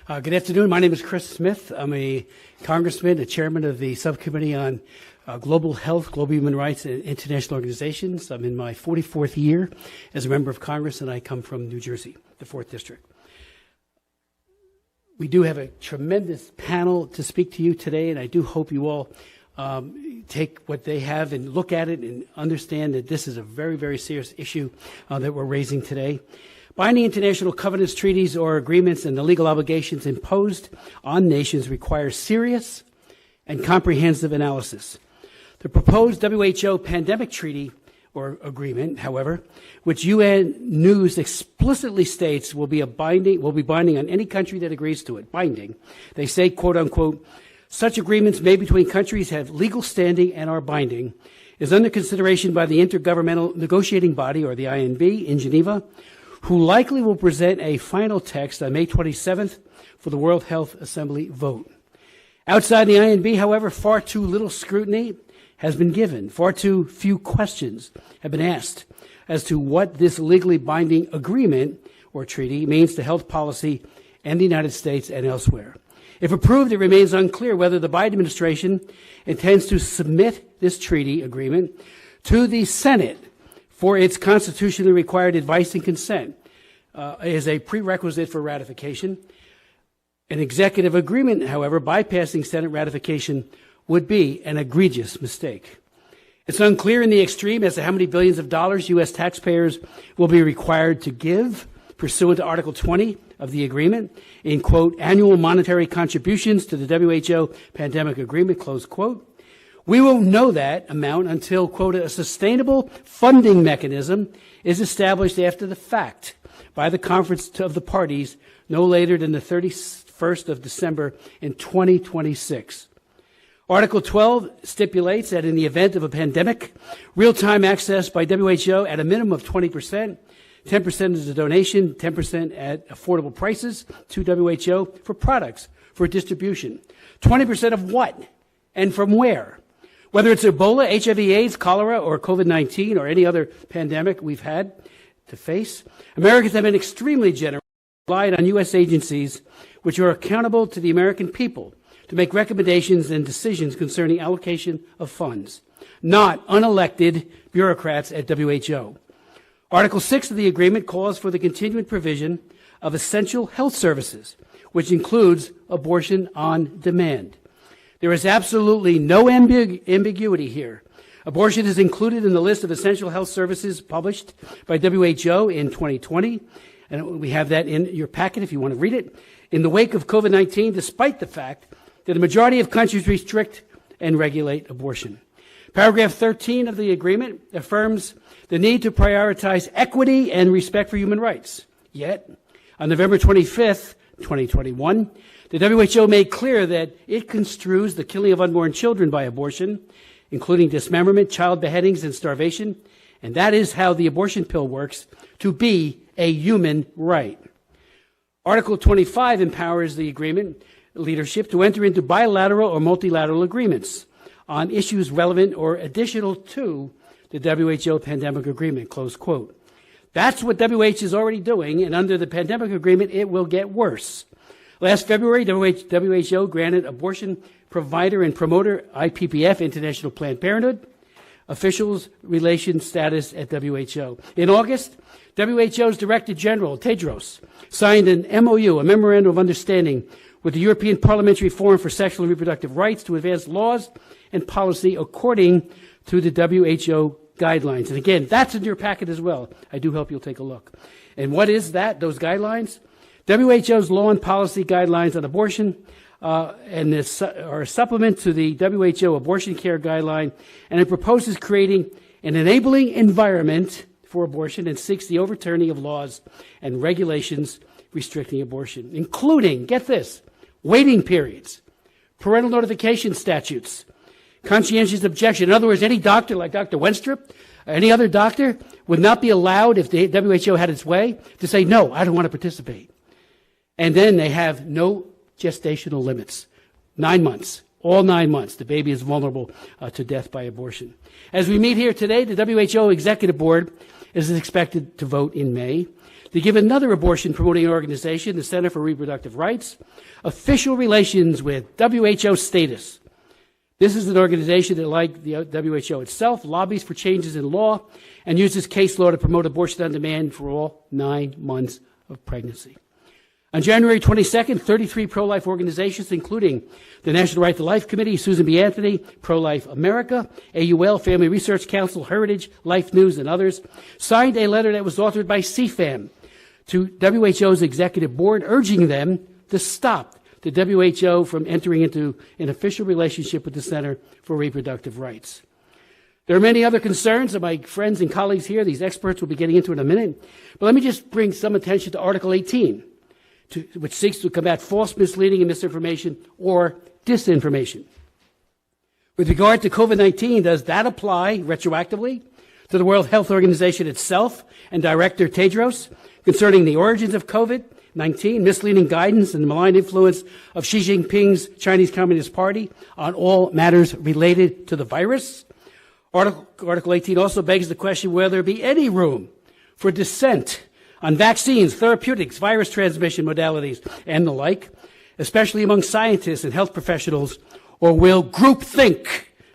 Good afternoon. My name is Chris Smith. I'm a congressman, a chairman of the subcommittee on global health, global human rights, and international organizations. I'm in my 44th year as a member of Congress, and I come from New Jersey, the 4th District. We do have a tremendous panel to speak to you today, and I do hope you all take what they have and look at it and understand that this is a very, very serious issue that we're raising today. Binding international covenants, treaties, or agreements and the legal obligations imposed on nations require serious and comprehensive analysis. The proposed WHO pandemic treaty or agreement, however, which UN News explicitly states will be binding on any country that agrees to it. Binding. They say, quote unquote, such agreements made between countries have legal standing and are binding, is under consideration by the Intergovernmental Negotiating Body, or the INB, in Geneva, who likely will present a final text on May 27th for the World Health Assembly vote. Outside the INB, however, far too little scrutiny has been given. Far too few questions have been asked as to what this legally binding agreement or treaty means to health policy in the United States and elsewhere. If approved, it remains unclear whether the Biden administration intends to submit this treaty agreement to the Senate for its constitutionally required advice and consent as a prerequisite for ratification. An executive agreement, however, bypassing Senate ratification would be an egregious mistake. It's unclear in the extreme as to how many billions of dollars U.S. taxpayers will be required to give pursuant to Article 20 of the agreement in, quote, annual monetary contributions to the WHO pandemic agreement, close quote. We won't know that amount until, quote, a sustainable funding mechanism is established after the fact by the conference of the parties no later than the 31st of December in 2026. Article 12 stipulates that in the event of a pandemic, real-time access by WHO at a minimum of 20%, 10% is a donation, 10% at affordable prices to WHO for products, for distribution. 20% of what and from where? Whether it's Ebola, HIV/AIDS, cholera, or COVID-19, or any other pandemic we've had to face, Americans have been extremely generous, relied on U.S. agencies which are accountable to the American people to make recommendations and decisions concerning allocation of funds, not unelected bureaucrats at WHO. Article 6 of the agreement calls for the continued provision of essential health services, which includes abortion on demand. There is absolutely no ambiguity here. Abortion is included in the list of essential health services published by WHO in 2020, and we have that in your packet if you want to read it. In the wake of COVID-19, despite the fact that a majority of countries restrict and regulate abortion. Paragraph 13 of the agreement affirms the need to prioritize equity and respect for human rights. Yet, on November 25th, 2021, the WHO made clear that it construes the killing of unborn children by abortion, including dismemberment, child beheadings, and starvation, and that is how the abortion pill works, to be a human right. Article 25 empowers the agreement leadership to enter into bilateral or multilateral agreements on issues relevant or additional to the WHO pandemic agreement, close quote. That's what WHO is already doing, and under the pandemic agreement, it will get worse. Last February, WHO granted abortion provider and promoter IPPF, International Planned Parenthood, officials relation status at WHO. In August, WHO's Director General, Tedros, signed an MOU, a Memorandum of Understanding, with the European Parliamentary Forum for Sexual and Reproductive Rights to advance laws and policy according to the WHO guidelines. And again, that's in your packet as well. I do hope you'll take a look. And what is that, those guidelines? WHO's law and policy guidelines on abortion and this are a supplement to the WHO abortion care guideline, and it proposes creating an enabling environment for abortion and seeks the overturning of laws and regulations restricting abortion, including, get this, waiting periods, parental notification statutes, conscientious objection. In other words, any doctor like Dr. Wenstrup, any other doctor, would not be allowed, if the WHO had its way, to say, no, I don't want to participate. And then they have no gestational limits. 9 months. All 9 months. The baby is vulnerable to death by abortion. As we meet here today, the WHO Executive Board is expected to vote in May to give another abortion-promoting organization, the Center for Reproductive Rights, official relations with WHO status. This is an organization that, like the WHO itself, lobbies for changes in law and uses case law to promote abortion on demand for all 9 months of pregnancy. On January 22nd, 33 pro-life organizations, including the National Right to Life Committee, Susan B. Anthony, Pro-Life America, AUL, Family Research Council, Heritage, Life News, and others, signed a letter that was authored by CFAM to WHO's executive board, urging them to stop the WHO from entering into an official relationship with the Center for Reproductive Rights. There are many other concerns that my friends and colleagues here, these experts, will be getting into in a minute, but let me just bring some attention to Article 18. Which seeks to combat false, misleading, and misinformation or disinformation. With regard to COVID-19, does that apply retroactively to the World Health Organization itself and Director Tedros concerning the origins of COVID-19, misleading guidance, and the malign influence of Xi Jinping's Chinese Communist Party on all matters related to the virus? Article 18 also begs the question whether there be any room for dissent on vaccines, therapeutics, virus transmission modalities, and the like, especially among scientists and health professionals, or will groupthink,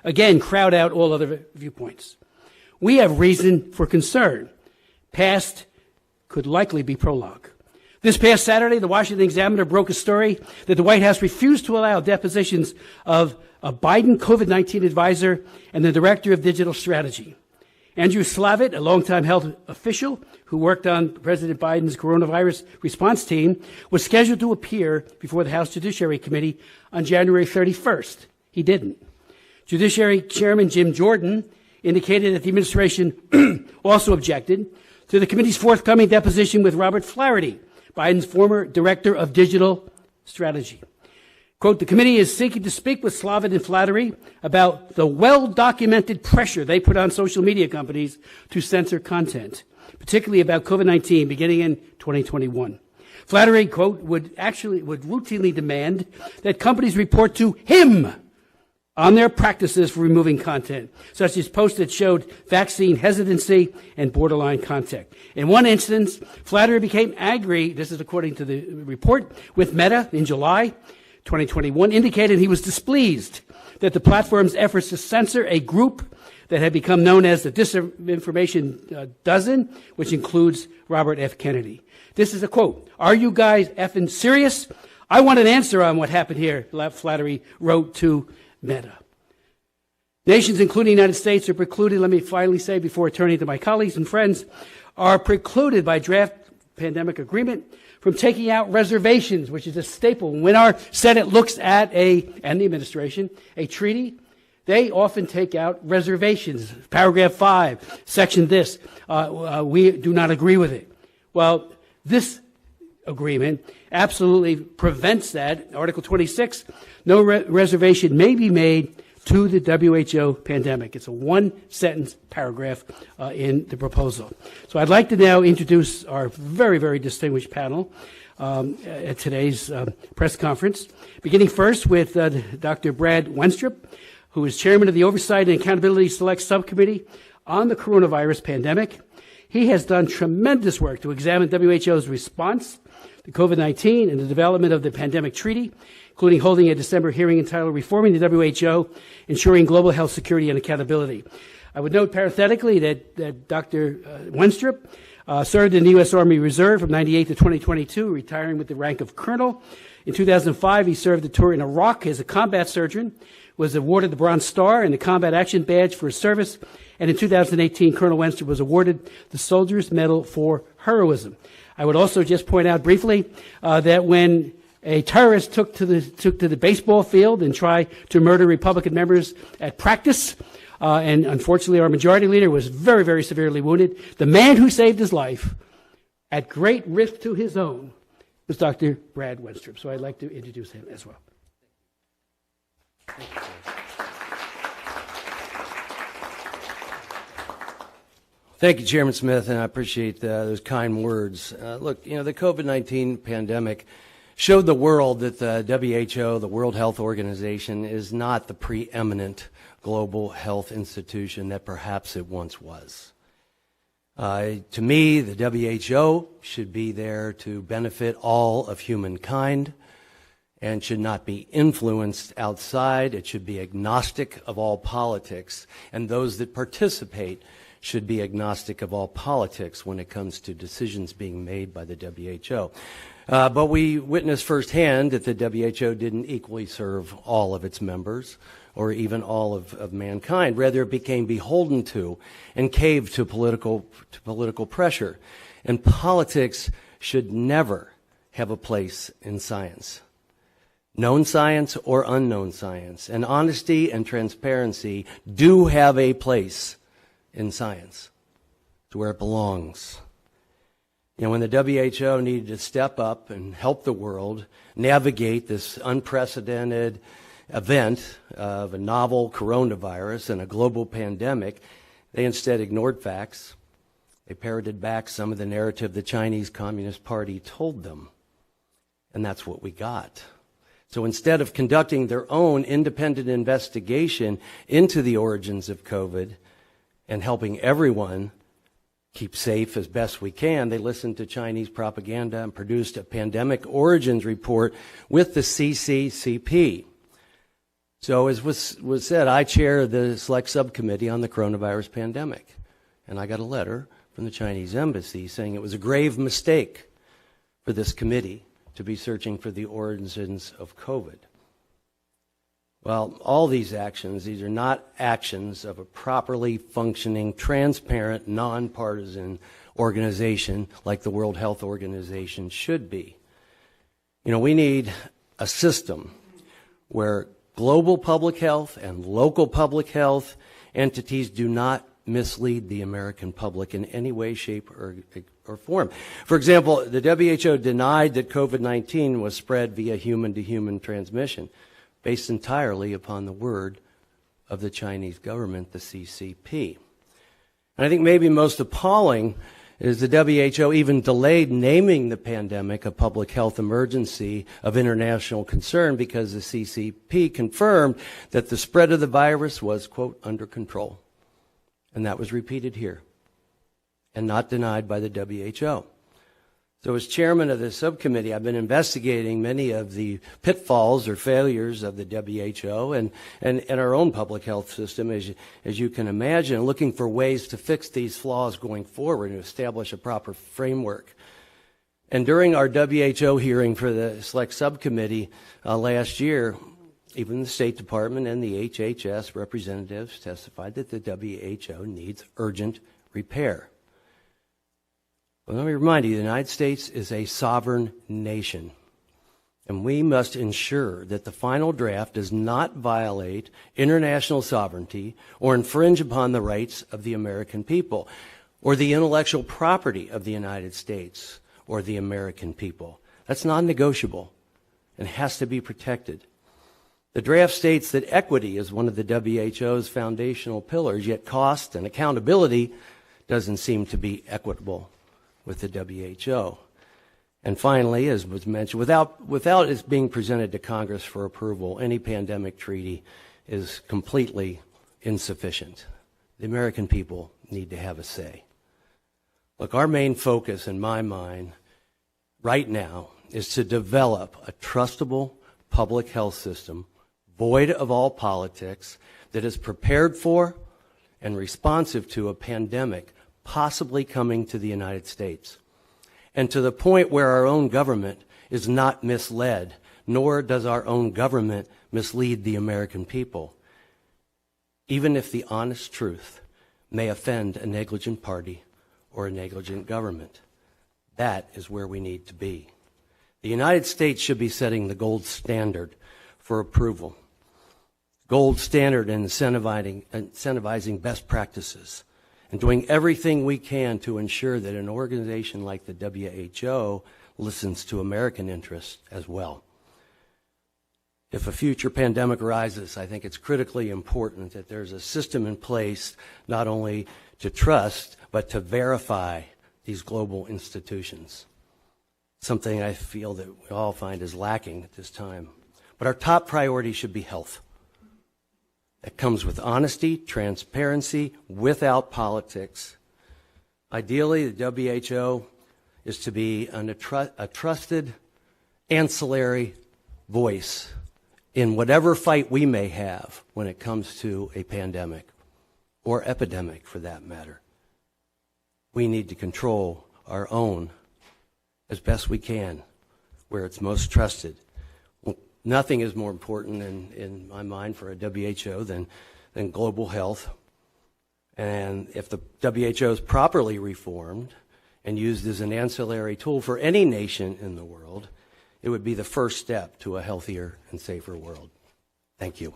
again, crowd out all other viewpoints? We have reason for concern. Past could likely be prologue. This past Saturday, the Washington Examiner broke a story that the White House refused to allow depositions of a Biden COVID-19 advisor and the Director of Digital Strategy. Andrew Slavitt, a longtime health official who worked on President Biden's coronavirus response team, was scheduled to appear before the House Judiciary Committee on January 31st. He didn't. Judiciary Chairman Jim Jordan indicated that the administration also objected to the committee's forthcoming deposition with Robert Flaherty, Biden's former Director of Digital Strategy. Quote, the committee is seeking to speak with Slavitt and Flaherty about the well-documented pressure they put on social media companies to censor content, particularly about COVID-19 beginning in 2021. Flaherty, quote, would routinely demand that companies report to him on their practices for removing content, such as posts that showed vaccine hesitancy and borderline content. In one instance, Flaherty became angry, this is according to the report, with Meta in July 2021, indicated he was displeased that the platform's efforts to censor a group that had become known as the Disinformation Dozen, which includes Robert F. Kennedy. This is a quote. Are you guys effing serious? I want an answer on what happened here, Flaherty wrote to Meta. Nations, including the United States, are precluded, let me finally say before turning to my colleagues and friends, are precluded by draft pandemic agreement from taking out reservations, which is a staple. When our Senate looks at and the administration, a treaty, they often take out reservations. Paragraph 5, section this, we do not agree with it. Well, this agreement absolutely prevents that. Article 26, no reservation may be made to the WHO pandemic. It's a one-sentence paragraph in the proposal. So I'd like to now introduce our very, very distinguished panel at today's press conference, beginning first with Dr. Brad Wenstrup, who is chairman of the Oversight and Accountability Select Subcommittee on the coronavirus pandemic. He has done tremendous work to examine WHO's response to COVID-19 and the development of the pandemic treaty, including holding a December hearing entitled Reforming the WHO, Ensuring Global Health Security and Accountability. I would note parenthetically that Dr. Wenstrup served in the U.S. Army Reserve from 98 to 2022, retiring with the rank of colonel. In 2005, he served a tour in Iraq as a combat surgeon, was awarded the Bronze Star and the Combat Action Badge for his service, and in 2018, Colonel Wenstrup was awarded the Soldier's Medal for Heroism. I would also just point out briefly that when a terrorist took to the baseball field and tried to murder Republican members at practice, and unfortunately our majority leader was very, very severely wounded, the man who saved his life at great risk to his own was Dr. Brad Wenstrup. So I'd like to introduce him as well. Thank you. Thank you, Chairman Smith, and I appreciate those kind words. Look, the COVID-19 pandemic showed the world that the WHO, the World Health Organization, is not the preeminent global health institution that perhaps it once was. To me, the WHO should be there to benefit all of humankind and should not be influenced outside. It should be agnostic of all politics, and those that participate should be agnostic of all politics when it comes to decisions being made by the WHO. But we witnessed firsthand that the WHO didn't equally serve all of its members or even all of mankind. Rather, it became beholden to and caved to political pressure. And politics should never have a place in science. Known science or unknown science. And honesty and transparency do have a place in science. It's where it belongs. You know, when the WHO needed to step up and help the world navigate this unprecedented event of a novel coronavirus and a global pandemic, they instead ignored facts. They parroted back some of the narrative the Chinese Communist Party told them. And that's what we got. So instead of conducting their own independent investigation into the origins of COVID and helping everyone keep safe as best we can, they listened to Chinese propaganda and produced a pandemic origins report with the CCCP. So as was said, I chair the select subcommittee on the coronavirus pandemic. And I got a letter from the Chinese embassy saying it was a grave mistake for this committee to be searching for the origins of COVID. Well, all these actions, these are not actions of a properly functioning, transparent, nonpartisan organization like the World Health Organization should be. You know, we need a system where global public health and local public health entities do not mislead the American public in any way, shape, or form. For example, the WHO denied that COVID-19 was spread via human-to-human transmission, based entirely upon the word of the Chinese government, the CCP. And I think maybe most appalling is the WHO even delayed naming the pandemic a public health emergency of international concern because the CCP confirmed that the spread of the virus was, quote, under control. And that was repeated here and not denied by the WHO. So as chairman of the subcommittee, I've been investigating many of the pitfalls or failures of the WHO and our own public health system, as you can imagine, looking for ways to fix these flaws going forward and establish a proper framework. And during our WHO hearing for the select subcommittee last year, even the State Department and the HHS representatives testified that the WHO needs urgent repair. Well, let me remind you, the United States is a sovereign nation, and we must ensure that the final draft does not violate international sovereignty or infringe upon the rights of the American people or the intellectual property of the United States or the American people. That's non-negotiable and has to be protected. The draft states that equity is one of the WHO's foundational pillars, yet cost and accountability doesn't seem to be equitable with the WHO. And finally, as was mentioned, without it being presented to Congress for approval, any pandemic treaty is completely insufficient. The American people need to have a say. Look, our main focus in my mind right now is to develop a trustable public health system void of all politics that is prepared for and responsive to a pandemic possibly coming to the United States, and to the point where our own government is not misled, nor does our own government mislead the American people, even if the honest truth may offend a negligent party or a negligent government. That is where we need to be. The United States should be setting the gold standard for approval, gold standard in incentivizing best practices, and doing everything we can to ensure that an organization like the WHO listens to American interests as well. If a future pandemic arises, I think it's critically important that there's a system in place not only to trust, but to verify these global institutions, something I feel that we all find is lacking at this time. But our top priority should be health. It comes with honesty, transparency, without politics. Ideally, the WHO is to be a trusted ancillary voice in whatever fight we may have when it comes to a pandemic or epidemic, for that matter. We need to control our own as best we can where it's most trusted. Nothing is more important in my mind for a WHO than global health. And if the WHO is properly reformed and used as an ancillary tool for any nation in the world, it would be the first step to a healthier and safer world. Thank you.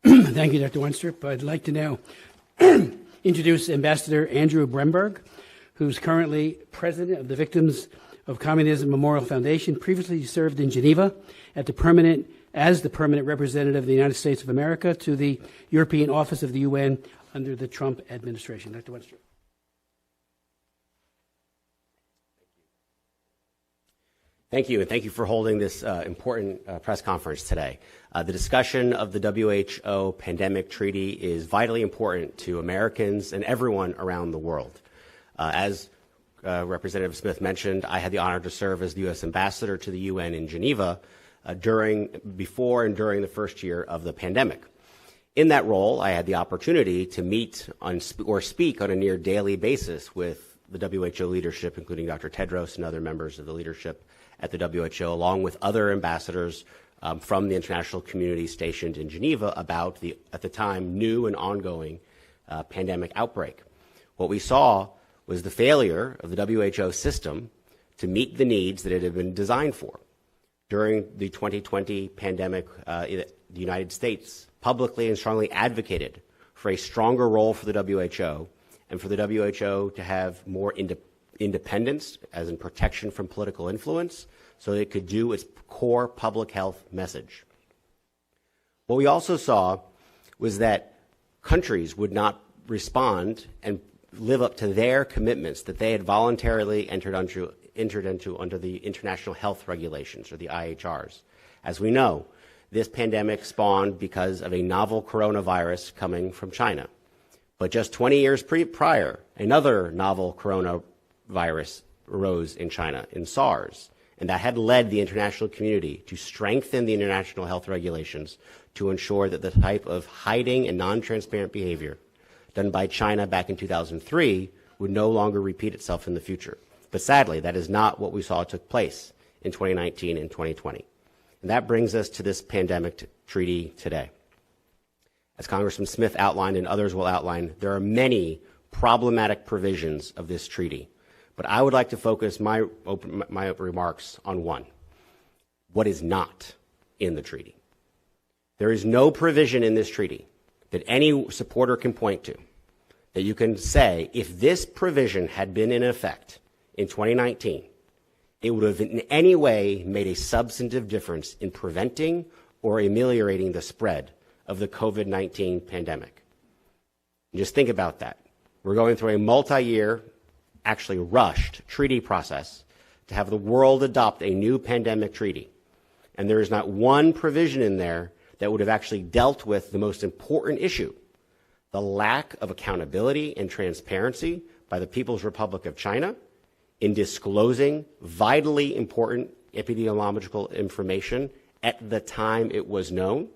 Thank you, Dr. Wenstrup. I'd like to now introduce Ambassador Andrew Bremberg, who's currently president of the Victims of Communism Memorial Foundation. Previously, he served in Geneva as the permanent representative of the United States of America to the European Office of the UN under the Trump administration. Dr. Wenstrup. Thank you, and thank you for holding this important press conference today. The discussion of the WHO pandemic treaty is vitally important to Americans and everyone around the world. As Representative Smith mentioned, I had the honor to serve as the U.S. ambassador to the UN in Geneva before and during the first year of the pandemic. In that role, I had the opportunity to meet or speak on a near daily basis with the WHO leadership, including Dr. Tedros and other members of the leadership at the WHO, along with other ambassadors from the international community stationed in Geneva about the, at the time, new and ongoing pandemic outbreak. What we saw was the failure of the WHO system to meet the needs that it had been designed for. During the 2020 pandemic, the United States publicly and strongly advocated for a stronger role for the WHO and for the WHO to have more independence, as in protection from political influence, so that it could do its core public health message. What we also saw was that countries would not respond and live up to their commitments that they had voluntarily entered into under the International Health Regulations, or the IHRs. As we know, this pandemic spawned because of a novel coronavirus coming from China. But just 20 years prior, another novel coronavirus arose in China, in SARS, and that had led the international community to strengthen the international health regulations to ensure that the type of hiding and non-transparent behavior done by China back in 2003 would no longer repeat itself in the future. But sadly, that is not what we saw took place in 2019 and 2020. And that brings us to this pandemic treaty today. As Congressman Smith outlined and others will outline, there are many problematic provisions of this treaty. But I would like to focus my remarks on one: what is not in the treaty. There is no provision in this treaty that any supporter can point to that you can say, if this provision had been in effect in 2019, it would have in any way made a substantive difference in preventing or ameliorating the spread of the COVID-19 pandemic. And just think about that. We're going through a multi-year, actually rushed treaty process to have the world adopt a new pandemic treaty. And there is not one provision in there that would have actually dealt with the most important issue, the lack of accountability and transparency by the People's Republic of China in disclosing vitally important epidemiological information at the time it was known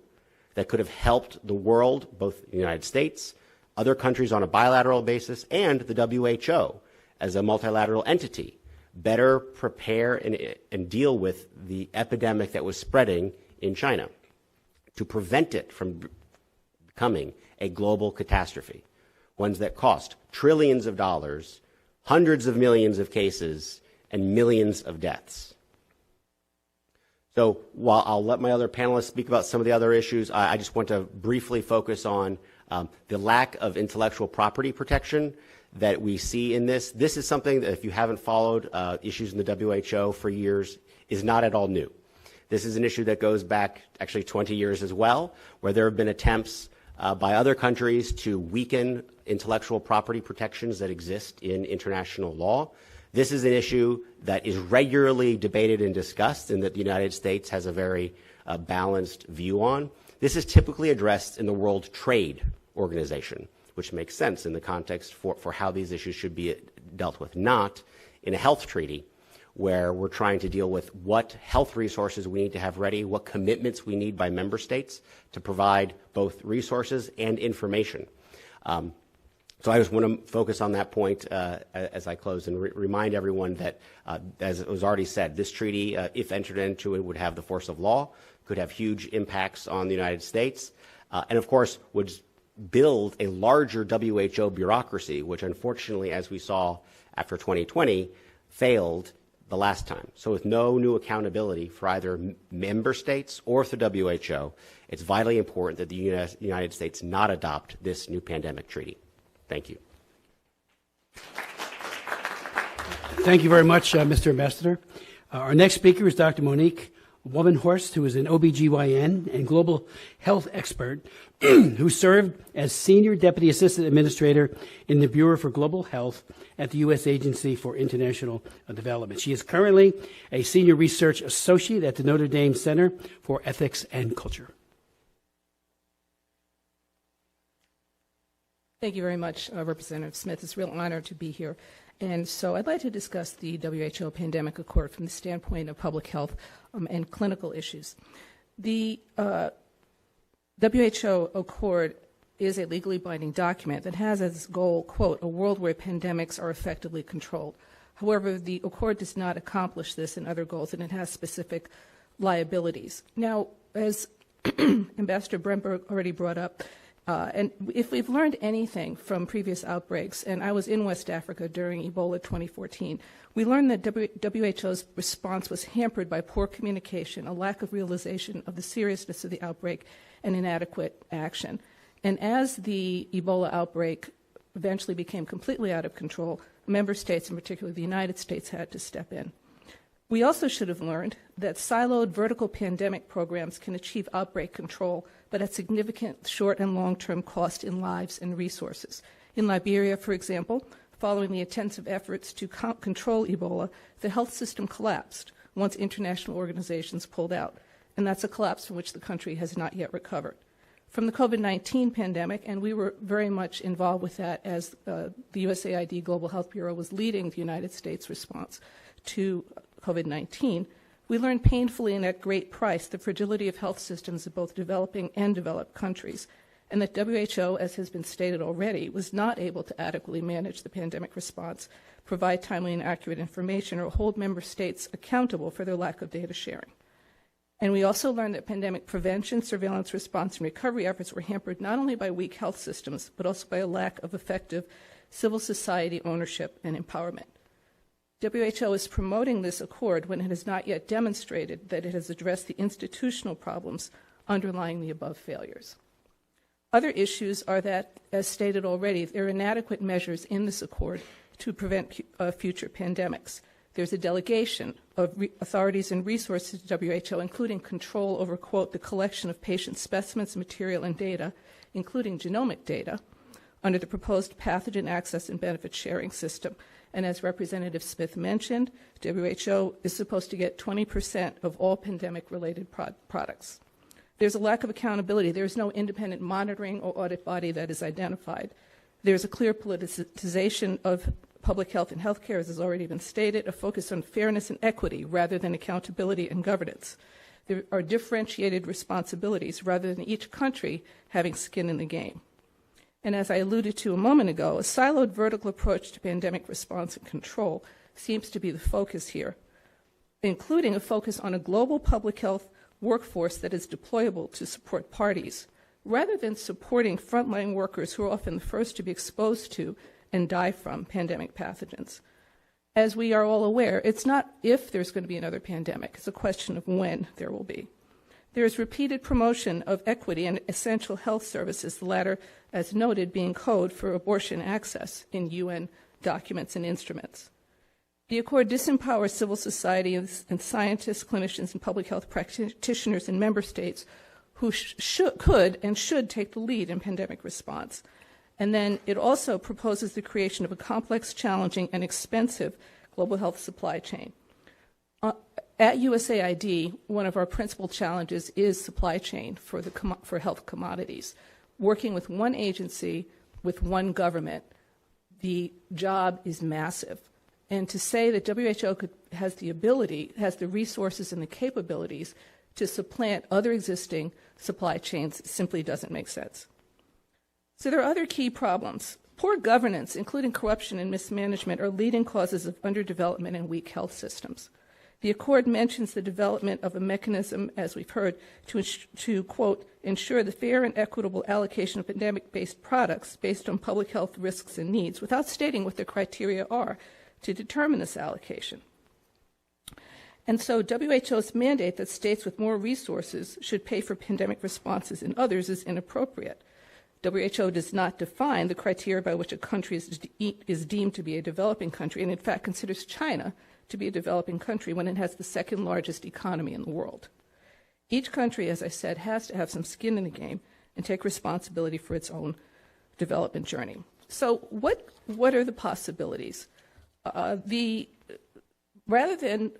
that could have helped the world, both the United States, other countries on a bilateral basis, and the WHO as a multilateral entity, better prepare and deal with the epidemic that was spreading in China to prevent it from becoming a global catastrophe, ones that cost trillions of dollars, hundreds of millions of cases, and millions of deaths. So while I'll let my other panelists speak about some of the other issues, I just want to briefly focus on the lack of intellectual property protection that we see in this. This is something that, if you haven't followed issues in the WHO for years, is not at all new. This is an issue that goes back actually 20 years as well, where there have been attempts by other countries to weaken intellectual property protections that exist in international law. This is an issue that is regularly debated and discussed and that the United States has a very balanced view on. This is typically addressed in the World Trade Organization, which makes sense in the context for how these issues should be dealt with, not in a health treaty where we're trying to deal with what health resources we need to have ready, what commitments we need by member states to provide both resources and information. So I just want to focus on that point as I close and remind everyone that, as it was already said, this treaty, if entered into, it would have the force of law, could have huge impacts on the United States, and of course would build a larger WHO bureaucracy, which unfortunately, as we saw after 2020, failed the last time. So with no new accountability for either member states or for WHO, it's vitally important that the United States not adopt this new pandemic treaty. Thank you. Thank you very much, Mr. Ambassador. Our next speaker is Dr. Monique Womenhorst, who is an OBGYN and global health expert who served as Senior Deputy Assistant Administrator in the Bureau for Global Health at the U.S. Agency for International Development. She is currently a Senior Research Associate at the Notre Dame Center for Ethics and Culture. Thank you very much, Representative Smith. It's a real honor to be here. And so I'd like to discuss the WHO Pandemic Accord from the standpoint of public health and clinical issues. The WHO Accord is a legally binding document that has as its goal, quote, a world where pandemics are effectively controlled. However, the Accord does not accomplish this and other goals, and it has specific liabilities. Now, as Ambassador Bremberg already brought up, and if we've learned anything from previous outbreaks, and I was in West Africa during Ebola 2014, we learned that WHO's response was hampered by poor communication, a lack of realization of the seriousness of the outbreak, and inadequate action. And as the Ebola outbreak eventually became completely out of control, member states, in particular the United States, had to step in. We also should have learned that siloed vertical pandemic programs can achieve outbreak control, but at significant short and long-term cost in lives and resources. In Liberia, for example, following the intensive efforts to control Ebola, the health system collapsed once international organizations pulled out, and that's a collapse from which the country has not yet recovered. From the COVID-19 pandemic, and we were very much involved with that as the USAID Global Health Bureau was leading the United States response to COVID-19, we learned painfully and at great price the fragility of health systems of both developing and developed countries, and that WHO, as has been stated already, was not able to adequately manage the pandemic response, provide timely and accurate information, or hold member states accountable for their lack of data sharing. And we also learned that pandemic prevention, surveillance, response, and recovery efforts were hampered not only by weak health systems, but also by a lack of effective civil society ownership and empowerment. WHO is promoting this accord when it has not yet demonstrated that it has addressed the institutional problems underlying the above failures. Other issues are that, as stated already, there are inadequate measures in this accord to prevent future pandemics. There's a delegation of authorities and resources to WHO, including control over, quote, the collection of patient specimens, material, and data, including genomic data, under the proposed pathogen access and benefit sharing system. And as Representative Smith mentioned, WHO is supposed to get 20% of all pandemic-related products. There's a lack of accountability. There's no independent monitoring or audit body that is identified. There's a clear politicization of public health and healthcare, as has already been stated, a focus on fairness and equity rather than accountability and governance. There are differentiated responsibilities rather than each country having skin in the game. And as I alluded to a moment ago, a siloed vertical approach to pandemic response and control seems to be the focus here, including a focus on a global public health workforce that is deployable to support parties, rather than supporting frontline workers who are often the first to be exposed to and die from pandemic pathogens. As we are all aware, it's not if there's going to be another pandemic, it's a question of when there will be. There is repeated promotion of equity and essential health services, the latter, as noted, being code for abortion access in UN documents and instruments. The Accord disempowers civil society and scientists, clinicians, and public health practitioners in member states who could and should take the lead in pandemic response. And then it also proposes the creation of a complex, challenging, and expensive global health supply chain. At USAID, one of our principal challenges is supply chain for health commodities. Working with one agency, with one government, the job is massive. And to say that WHO has the resources and the capabilities to supplant other existing supply chains simply doesn't make sense. So there are other key problems. Poor governance, including corruption and mismanagement, are leading causes of underdevelopment and weak health systems. The Accord mentions the development of a mechanism, as we've heard, to quote, ensure the fair and equitable allocation of pandemic-based products based on public health risks and needs, without stating what the criteria are to determine this allocation. And so WHO's mandate that states with more resources should pay for pandemic responses in others is inappropriate. WHO does not define the criteria by which a country is deemed to be a developing country, and in fact considers China to be a developing country when it has the second largest economy in the world. Each country, as I said, has to have some skin in the game and take responsibility for its own development journey. So what are the possibilities? Rather than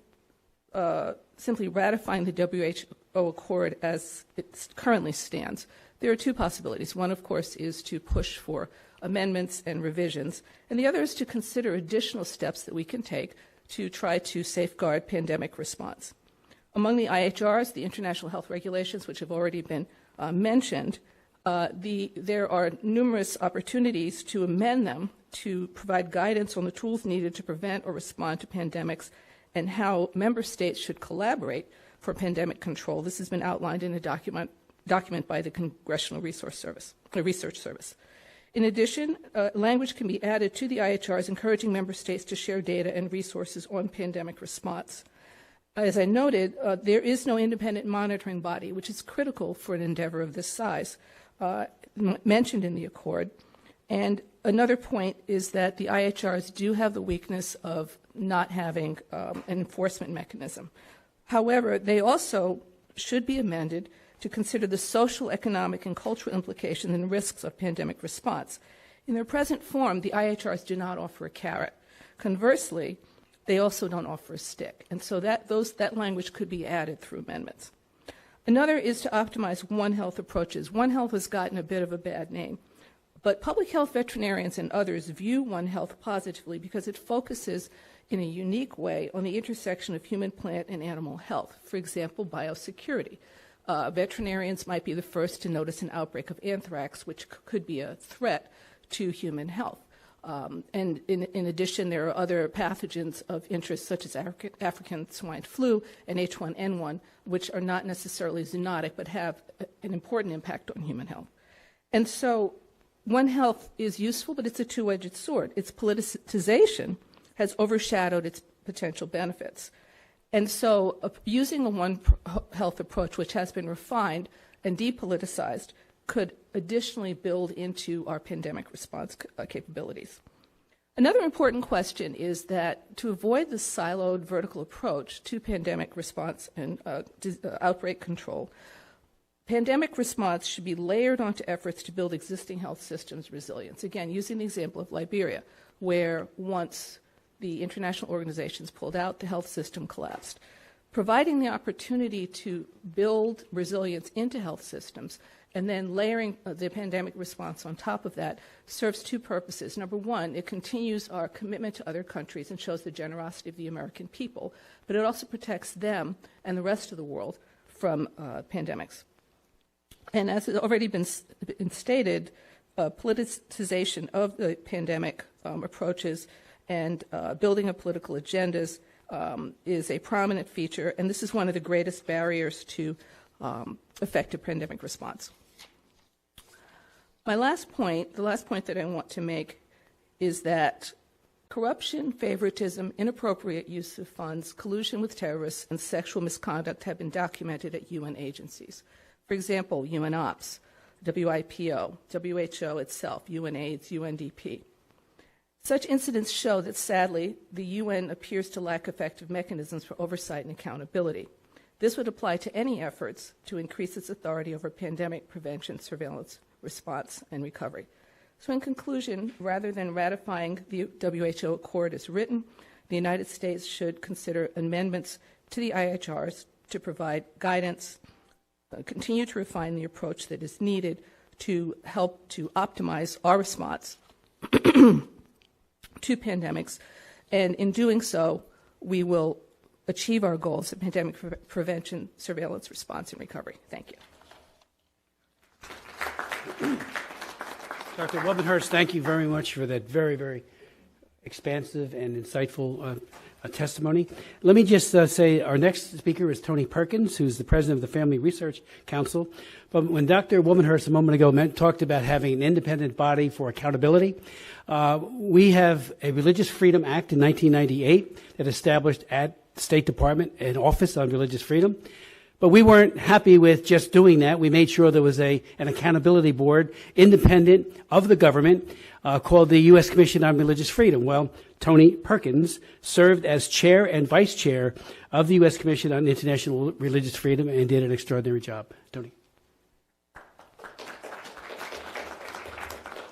simply ratifying the WHO Accord as it currently stands, there are two possibilities. One, of course, is to push for amendments and revisions, and the other is to consider additional steps that we can take to try to safeguard pandemic response. Among the IHRs, the International Health Regulations, which have already been mentioned, there are numerous opportunities to amend them to provide guidance on the tools needed to prevent or respond to pandemics and how member states should collaborate for pandemic control. This has been outlined in a document by the Congressional Research Service. In addition, language can be added to the IHRs encouraging member states to share data and resources on pandemic response. As I noted, there is no independent monitoring body, which is critical for an endeavor of this size, mentioned in the Accord. And another point is that the IHRs do have the weakness of not having an enforcement mechanism. However, they also should be amended to consider the social, economic, and cultural implications and risks of pandemic response. In their present form, the IHRs do not offer a carrot. Conversely, they also don't offer a stick. And so that language could be added through amendments. Another is to optimize One Health approaches. One Health has gotten a bit of a bad name. But public health veterinarians and others view One Health positively because it focuses in a unique way on the intersection of human, plant, and animal health. For example, biosecurity. Veterinarians might be the first to notice an outbreak of anthrax, which could be a threat to human health. And in addition, there are other pathogens of interest, such as African swine flu and H1N1, which are not necessarily zoonotic, but have an important impact on human health. And so One Health is useful, but it's a two-edged sword. Its politicization has overshadowed its potential benefits. And so using a One Health approach, which has been refined and depoliticized, could additionally build into our pandemic response capabilities. Another important question is that to avoid the siloed vertical approach to pandemic response and outbreak control, pandemic response should be layered onto efforts to build existing health systems resilience. Again, using the example of Liberia, where once the international organizations pulled out, the health system collapsed. Providing the opportunity to build resilience into health systems and then layering the pandemic response on top of that serves two purposes. Number one, it continues our commitment to other countries and shows the generosity of the American people, but it also protects them and the rest of the world from pandemics. And as has already been stated, politicization of the pandemic approaches and building of political agendas is a prominent feature, and this is one of the greatest barriers to effective pandemic response. The last point that I want to make is that corruption, favoritism, inappropriate use of funds, collusion with terrorists, and sexual misconduct have been documented at UN agencies. For example, UNOPS, WIPO, WHO itself, UNAIDS, UNDP. Such incidents show that, sadly, the UN appears to lack effective mechanisms for oversight and accountability. This would apply to any efforts to increase its authority over pandemic prevention, surveillance, response, and recovery. So in conclusion, rather than ratifying the WHO Accord as written, the United States should consider amendments to the IHRs to provide guidance, continue to refine the approach that is needed to help to optimize our response to pandemics. And in doing so, we will achieve our goals of pandemic prevention, surveillance, response, and recovery. Thank you. Dr. Wobenhurst, thank you very much for that very, very expansive and insightful testimony. Let me just say our next speaker is Tony Perkins, who's the president of the Family Research Council. But when Dr. Wobenhurst a moment ago talked about having an independent body for accountability, we have a Religious Freedom Act in 1998 that established at the State Department an office on religious freedom. But we weren't happy with just doing that. We made sure there was an accountability board independent of the government called the U.S. Commission on Religious Freedom. Well, Tony Perkins served as chair and vice chair of the U.S. Commission on International Religious Freedom and did an extraordinary job. Tony.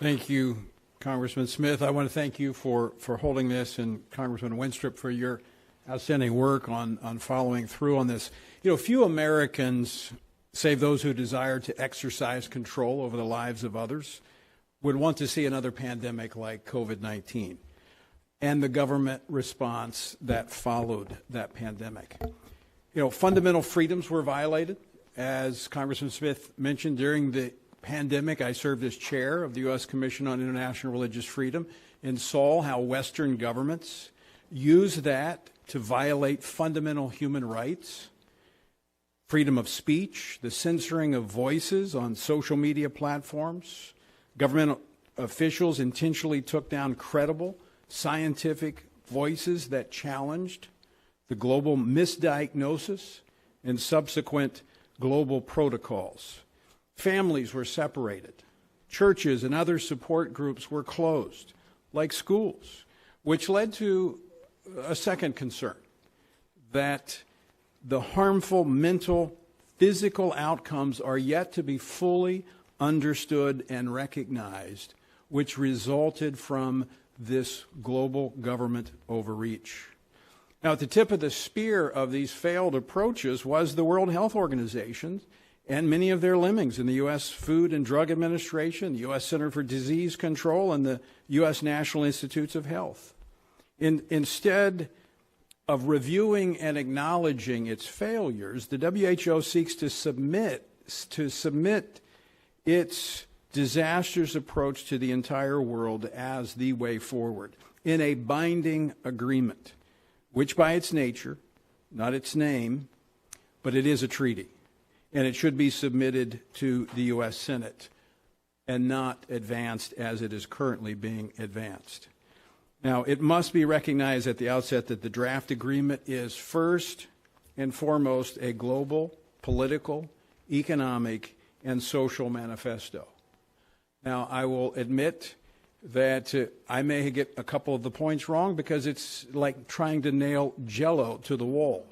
Thank you, Congressman Smith. I want to thank you for holding this, and Congressman Winstrup for your outstanding work on following through on this. You know, few Americans, save those who desire to exercise control over the lives of others, would want to see another pandemic like COVID-19 and the government response that followed that pandemic. You know, fundamental freedoms were violated. As Congressman Smith mentioned, during the pandemic, I served as chair of the U.S. Commission on International Religious Freedom and saw how Western governments use that to violate fundamental human rights, freedom of speech, the censoring of voices on social media platforms. Government officials intentionally took down credible scientific voices that challenged the global misdiagnosis and subsequent global protocols. Families were separated. Churches and other support groups were closed, like schools, which led to a second concern, that the harmful mental, physical outcomes are yet to be fully understood and recognized, which resulted from this global government overreach. Now, at the tip of the spear of these failed approaches was the World Health Organization and many of their lemmings in the U.S. Food and Drug Administration, the U.S. Center for Disease Control, and the U.S. National Institutes of Health. Instead of reviewing and acknowledging its failures, the WHO seeks to submit its disastrous approach to the entire world as the way forward in a binding agreement, which by its nature, not its name, but it is a treaty, and it should be submitted to the U.S. Senate and not advanced as it is currently being advanced. Now, it must be recognized at the outset that the draft agreement is first and foremost a global, political, economic, and social manifesto. Now, I will admit that I may get a couple of the points wrong because it's like trying to nail Jell-O to the wall.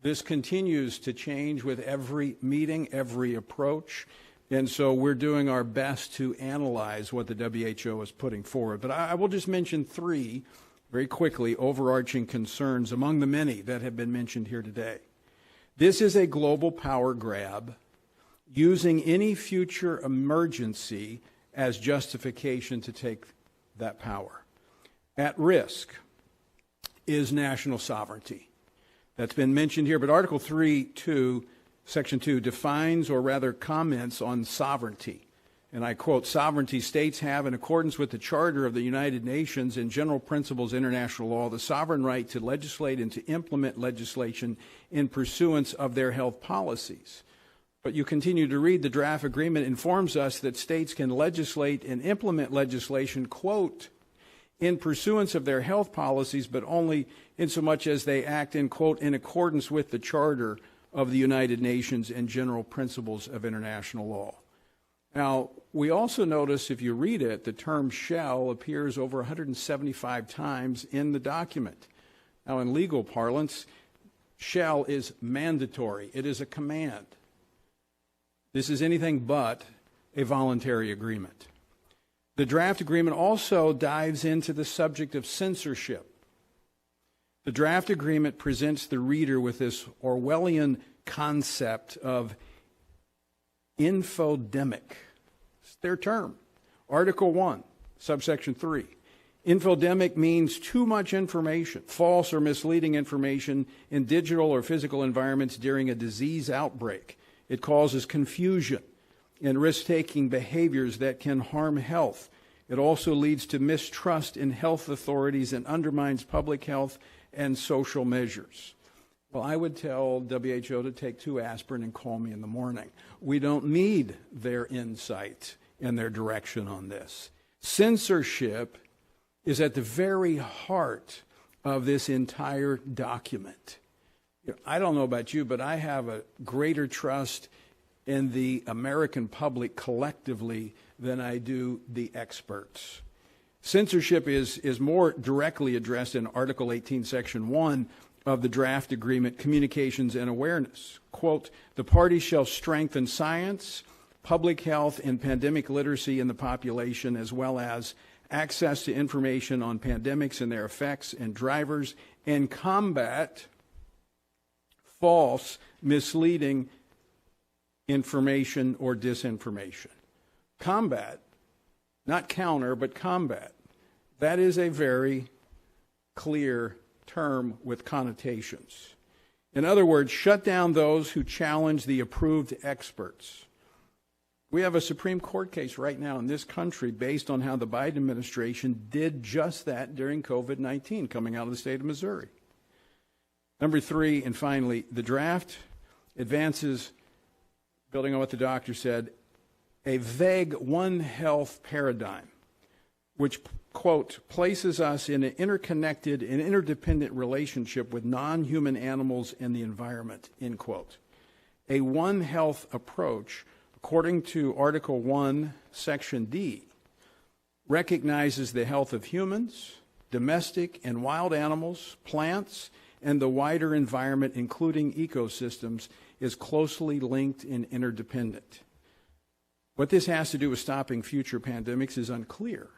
This continues to change with every meeting, every approach. And so we're doing our best to analyze what the WHO is putting forward. But I will just mention three, very quickly, overarching concerns among the many that have been mentioned here today. This is a global power grab using any future emergency as justification to take that power. At risk is national sovereignty. That's been mentioned here, but Article 3.2, Section 2 defines, or rather comments on sovereignty. And I quote, "Sovereignty states have, in accordance with the Charter of the United Nations and general principles of international law, the sovereign right to legislate and to implement legislation in pursuance of their health policies." But you continue to read, the draft agreement informs us that states can legislate and implement legislation, quote, in pursuance of their health policies, but only insomuch as they act in, quote, in accordance with the Charter of the United Nations and general principles of international law. Now, we also notice, if you read it, the term shall appears over 175 times in the document. Now, in legal parlance, shall is mandatory. It is a command. This is anything but a voluntary agreement. The draft agreement also dives into the subject of censorship. The draft agreement presents the reader with this Orwellian concept of infodemic. It's their term. Article 1, subsection 3. Infodemic means too much information, false or misleading information in digital or physical environments during a disease outbreak. It causes confusion and risk-taking behaviors that can harm health. It also leads to mistrust in health authorities and undermines public health and social measures. Well, I would tell WHO to take 2 aspirin and call me in the morning. We don't need their insight and their direction on this. Censorship is at the very heart of this entire document. I don't know about you, but I have a greater trust in the American public collectively than I do the experts. Censorship is more directly addressed in Article 18, Section 1 of the draft agreement, Communications and Awareness. Quote, the parties shall strengthen science, public health, and pandemic literacy in the population, as well as access to information on pandemics and their effects and drivers, and combat false, misleading information or disinformation. Combat, not counter, but combat. That is a very clear term with connotations. In other words, shut down those who challenge the approved experts. We have a Supreme Court case right now in this country based on how the Biden administration did just that during COVID-19 coming out of the state of Missouri. Number 3, and finally, the draft advances, building on what the doctor said, a vague One Health paradigm, which, quote, places us in an interconnected and interdependent relationship with non-human animals and the environment, end quote. A One Health approach, according to Article 1, Section D, recognizes the health of humans, domestic and wild animals, plants, and the wider environment, including ecosystems, is closely linked and interdependent. What this has to do with stopping future pandemics is unclear,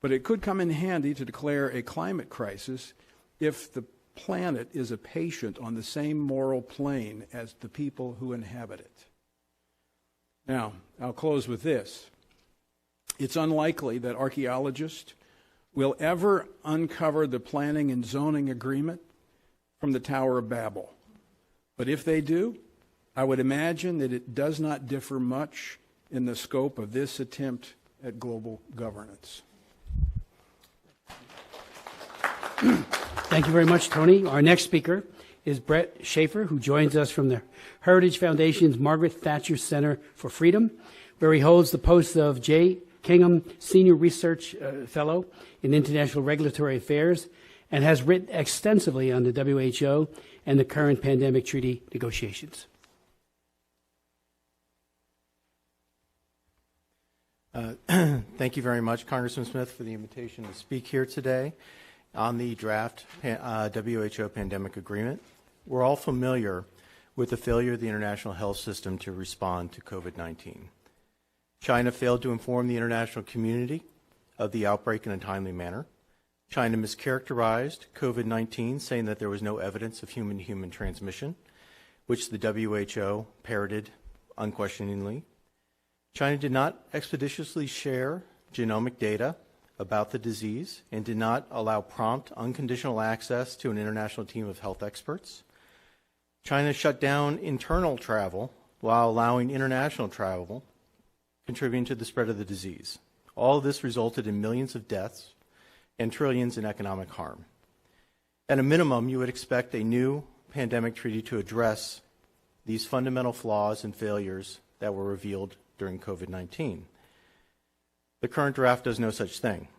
but it could come in handy to declare a climate crisis if the planet is a patient on the same moral plane as the people who inhabit it. Now, I'll close with this. It's unlikely that archaeologists will ever uncover the planning and zoning agreement from the Tower of Babel. But if they do, I would imagine that it does not differ much in the scope of this attempt at global governance. Thank you very much, Tony. Our next speaker is Brett Schaefer, who joins us from the Heritage Foundation's Margaret Thatcher Center for Freedom, where he holds the post of J. Kingham Senior Research Fellow in International Regulatory Affairs and has written extensively on the WHO and the current pandemic treaty negotiations. Thank you very much, Congressman Smith, for the invitation to speak here today on the draft WHO pandemic agreement. We're all familiar with the failure of the international health system to respond to COVID-19. China failed to inform the international community of the outbreak in a timely manner. China mischaracterized COVID-19, saying that there was no evidence of human-to-human transmission, which the WHO parroted unquestioningly. China did not expeditiously share genomic data about the disease and did not allow prompt, unconditional access to an international team of health experts. China shut down internal travel while allowing international travel, contributing to the spread of the disease. All of this resulted in millions of deaths and trillions in economic harm. At a minimum, you would expect a new pandemic treaty to address these fundamental flaws and failures that were revealed during COVID-19. The current draft does no such thing.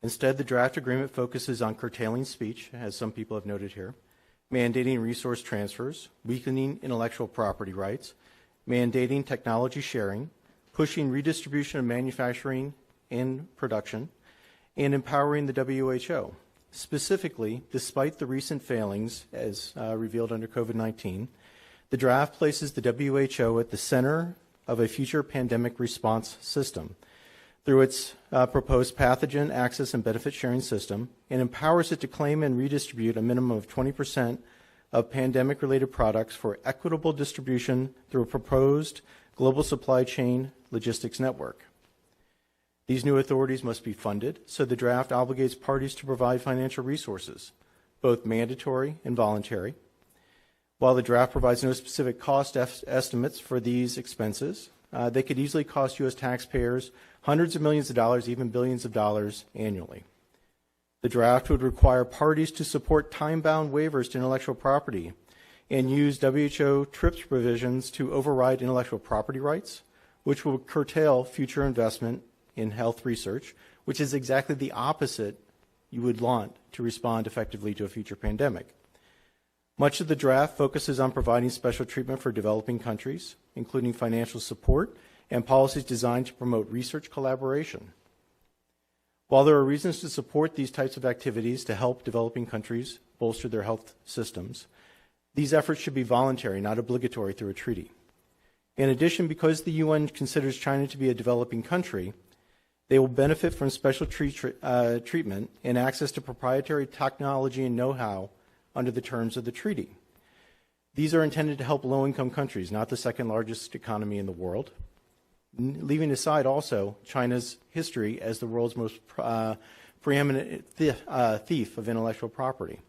Instead, the draft agreement focuses on curtailing speech, as some people have noted here, mandating resource transfers, weakening intellectual property rights, mandating technology sharing, pushing redistribution of manufacturing and production, and empowering the WHO. Specifically, despite the recent failings as revealed under COVID-19, the draft places the WHO at the center of a future pandemic response system. through its proposed pathogen access and benefit sharing system, and empowers it to claim and redistribute a minimum of 20% of pandemic-related products for equitable distribution through a proposed global supply chain logistics network. These new authorities must be funded, so the draft obligates parties to provide financial resources, both mandatory and voluntary. While the draft provides no specific cost estimates for these expenses, they could easily cost U.S. taxpayers hundreds of millions of dollars, even billions of dollars annually. The draft would require parties to support time-bound waivers to intellectual property and use WHO TRIPS provisions to override intellectual property rights, which will curtail future investment in health research, which is exactly the opposite you would want to respond effectively to a future pandemic. Much of the draft focuses on providing special treatment for developing countries, including financial support and policies designed to promote research collaboration. While there are reasons to support these types of activities to help developing countries bolster their health systems, these efforts should be voluntary, not obligatory through a treaty. In addition, because the UN considers China to be a developing country, they will benefit from special treatment and access to proprietary technology and know-how under the terms of the treaty. These are intended to help low-income countries, not the second largest economy in the world, leaving aside also China's history as the world's most preeminent thief of intellectual property.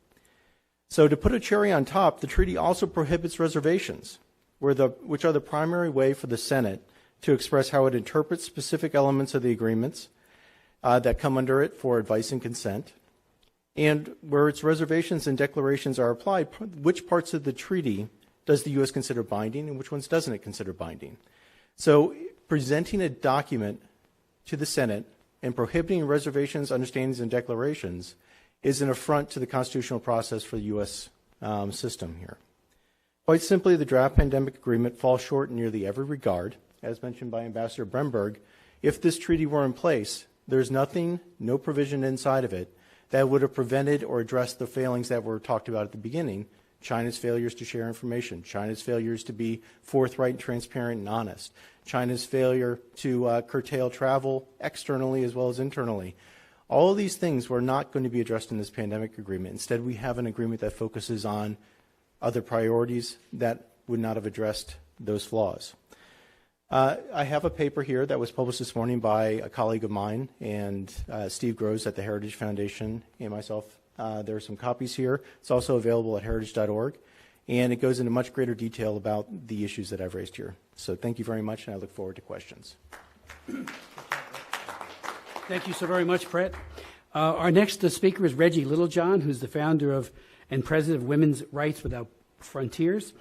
So to put a cherry on top, the treaty also prohibits reservations, which are the primary way for the Senate to express how it interprets specific elements of the agreements that come under it for advice and consent, and where its reservations and declarations are applied, which parts of the treaty does the U.S. consider binding and which ones doesn't it consider binding. So presenting a document to the Senate and prohibiting reservations, understandings, and declarations is an affront to the constitutional process for the U.S. System here. Quite simply, the draft pandemic agreement falls short in nearly every regard. As mentioned by Ambassador Bremberg, if this treaty were in place, there's nothing, no provision inside of it that would have prevented or addressed the failings that were talked about at the beginning. China's failures to share information, China's failures to be forthright, transparent, and honest, China's failure to curtail travel externally as well as internally. All of these things were not going to be addressed in this pandemic agreement. Instead, we have an agreement that focuses on other priorities that would not have addressed those flaws. I have a paper here that was published this morning by a colleague of mine and Steve Groves at the Heritage Foundation and myself. There are some copies here. It's also available at heritage.org, and it goes into much greater detail about the issues that I've raised here. So thank you very much, and I look forward to questions. Thank you so very much, Brett. Our next speaker is Reggie Littlejohn, who's the founder of and president of Women's Rights Without Frontiers.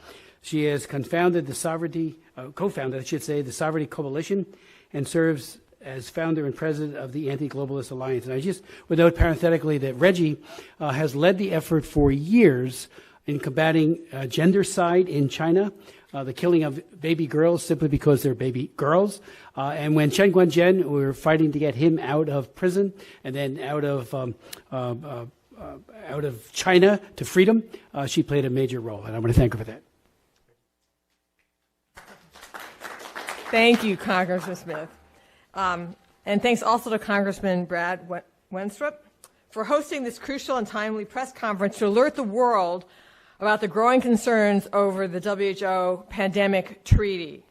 She has co-founded the Sovereignty Coalition and serves as founder and president of the Anti-Globalist Alliance. And I just would note parenthetically that Reggie has led the effort for years in combating gendercide in China, the killing of baby girls simply because they're baby girls. And when Chen Guangzhen, we were fighting to get him out of prison and then out of China to freedom, she played a major role, and I want to thank her for that. Thank you, Congressman Smith. And thanks also to Congressman Brad Wenstrup for hosting this crucial and timely press conference to alert the world about the growing concerns over the WHO pandemic treaty.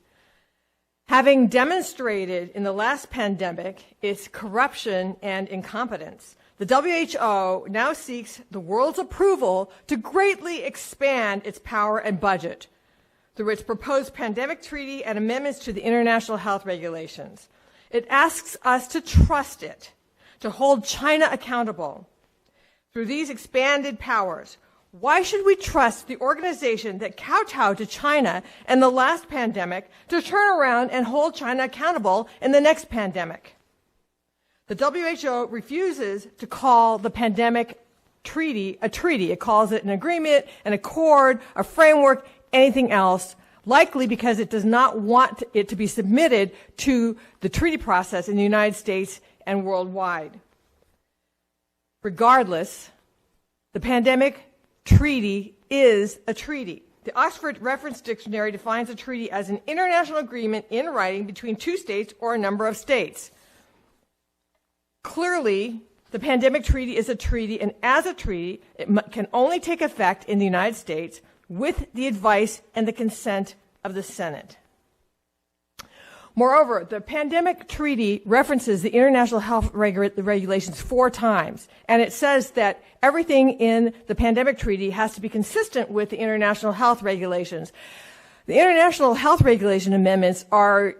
Having demonstrated in the last pandemic its corruption and incompetence, the WHO now seeks the world's approval to greatly expand its power and budget through its proposed pandemic treaty and amendments to the international health regulations. It asks us to trust it, to hold China accountable. Through these expanded powers, why should we trust the organization that kowtowed to China in the last pandemic to turn around and hold China accountable in the next pandemic? The WHO refuses to call the pandemic treaty a treaty. It calls it an agreement, an accord, a framework, anything else, likely because it does not want it to be submitted to the treaty process in the United States and worldwide. Regardless, the pandemic treaty is a treaty. The Oxford Reference Dictionary defines a treaty as an international agreement in writing between two states or a number of states. Clearly, the pandemic treaty is a treaty, and as a treaty, it can only take effect in the United States with the advice and the consent of the Senate. Moreover, the pandemic treaty references the international health regulations 4 times, and it says that everything in the pandemic treaty has to be consistent with the international health regulations. The international health regulation amendments are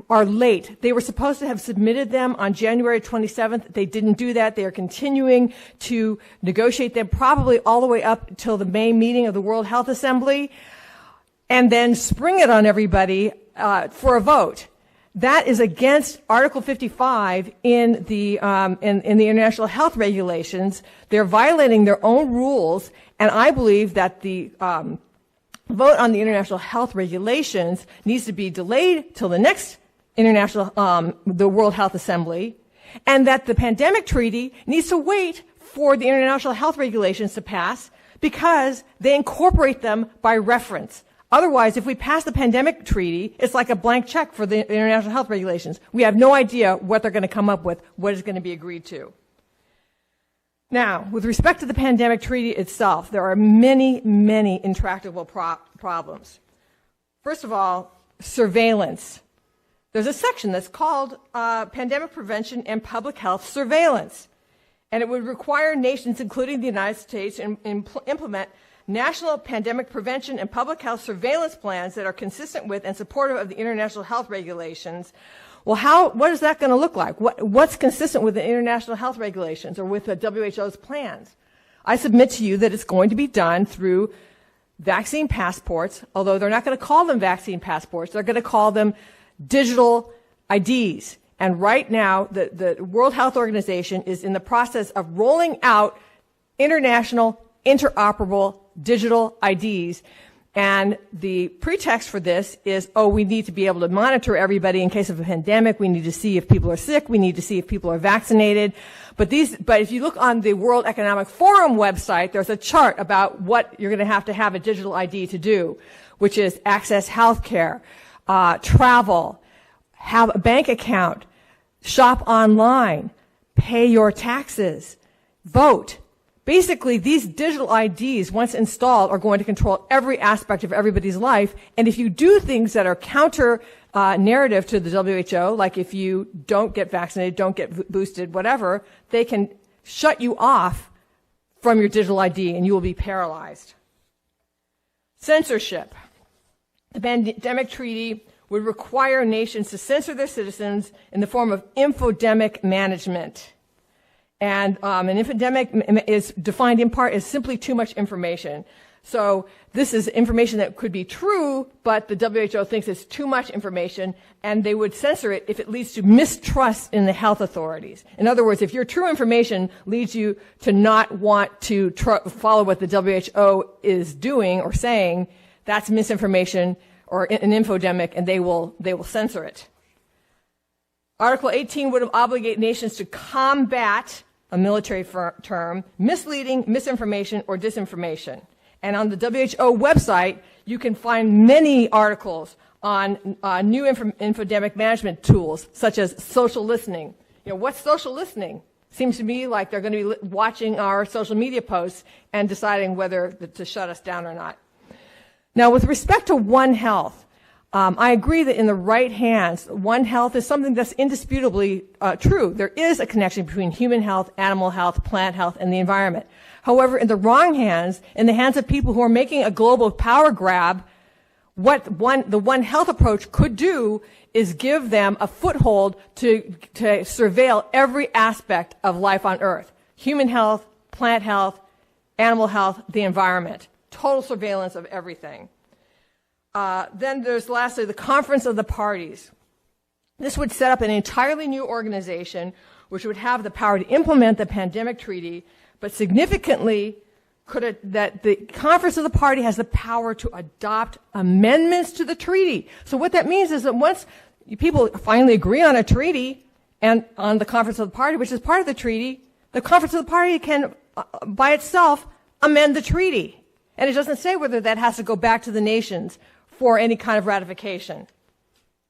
late. They were supposed to have submitted them on January 27th. They didn't do that. They are continuing to negotiate them probably all the way up until the May meeting of the World Health Assembly, and then spring it on everybody for a vote. That is against Article 55 in the international health regulations. They're violating their own rules, and I believe that the vote on the international health regulations needs to be delayed till the next the World Health Assembly, and that the pandemic treaty needs to wait for the international health regulations to pass because they incorporate them by reference. Otherwise, if we pass the pandemic treaty, it's like a blank check for the international health regulations. We have no idea what they're going to come up with, what is going to be agreed to. Now, with respect to the pandemic treaty itself, there are many, many intractable problems. First of all, surveillance. There's a section that's called Pandemic Prevention and Public Health Surveillance, and it would require nations, including the United States, to implement national pandemic prevention and public health surveillance plans that are consistent with and supportive of the international health regulations. Well, what is that going to look like? What's consistent with the international health regulations or with the WHO's plans? I submit to you that it's going to be done through vaccine passports, although they're not going to call them vaccine passports. They're going to call them digital IDs. And right now, the World Health Organization is in the process of rolling out international interoperable digital IDs. And the pretext for this is, we need to be able to monitor everybody in case of a pandemic. We need to see if people are sick. We need to see if people are vaccinated. But if you look on the World Economic Forum website, there's a chart about what you're going to have a digital ID to do, which is access healthcare, travel, have a bank account, shop online, pay your taxes, vote. Basically, these digital IDs, once installed, are going to control every aspect of everybody's life. And if you do things that are counter narrative to the WHO, like if you don't get vaccinated, don't get boosted, whatever, they can shut you off from your digital ID and you will be paralyzed. Censorship. The pandemic treaty would require nations to censor their citizens in the form of infodemic management. And an infodemic is defined in part as simply too much information. So this is information that could be true, but the WHO thinks it's too much information, and they would censor it if it leads to mistrust in the health authorities. In other words, if your true information leads you to not want to follow what the WHO is doing or saying, that's misinformation or an infodemic, and they will censor it. Article 18 would obligate nations to combat, a military term, misleading, misinformation, or disinformation. And on the WHO website, you can find many articles on new infodemic management tools, such as social listening. What's social listening? Seems to me like they're going to be watching our social media posts and deciding whether to shut us down or not. Now, with respect to One Health, I agree that in the right hands, One Health is something that's indisputably true. There is a connection between human health, animal health, plant health, and the environment. However, in the wrong hands, in the hands of people who are making a global power grab, what the One Health approach could do is give them a foothold to surveil every aspect of life on Earth. Human health, plant health, animal health, the environment. Total surveillance of everything. Then there's lastly the Conference of the Parties. This would set up an entirely new organization which would have the power to implement the pandemic treaty, but significantly that the Conference of the Party has the power to adopt amendments to the treaty. So what that means is that once people finally agree on a treaty and on the Conference of the Party, which is part of the treaty, the Conference of the Party can, by itself, amend the treaty. And it doesn't say whether that has to go back to the nations for any kind of ratification.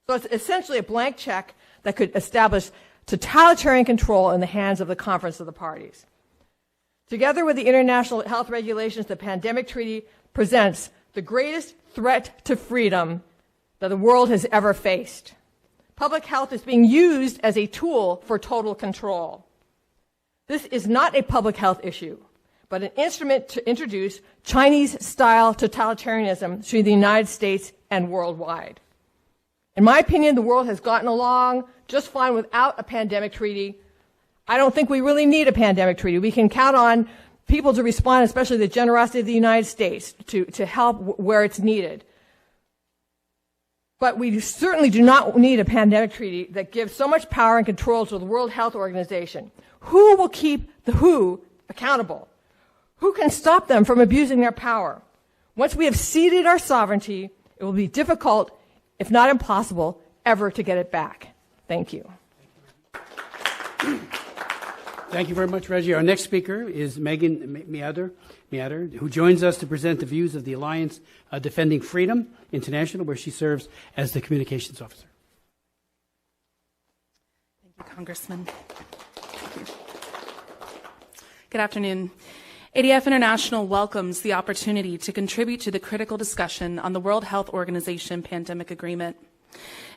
So it's essentially a blank check that could establish totalitarian control in the hands of the Conference of the Parties. Together with the international health regulations, the pandemic treaty presents the greatest threat to freedom that the world has ever faced. Public health is being used as a tool for total control. This is not a public health issue, but an instrument to introduce Chinese-style totalitarianism to the United States and worldwide. In my opinion, the world has gotten along just fine without a pandemic treaty. I don't think we really need a pandemic treaty. We can count on people to respond, especially the generosity of the United States, to help where it's needed. But we certainly do not need a pandemic treaty that gives so much power and control to the World Health Organization. Who will keep the WHO accountable? Who can stop them from abusing their power? Once we have ceded our sovereignty, it will be difficult, if not impossible, ever to get it back. Thank you. Thank you very much, Reggie. Our next speaker is Megan Meader, who joins us to present the views of the Alliance Defending Freedom International, where she serves as the communications officer. Thank you, Congressman. Good afternoon. ADF International welcomes the opportunity to contribute to the critical discussion on the World Health Organization Pandemic Agreement.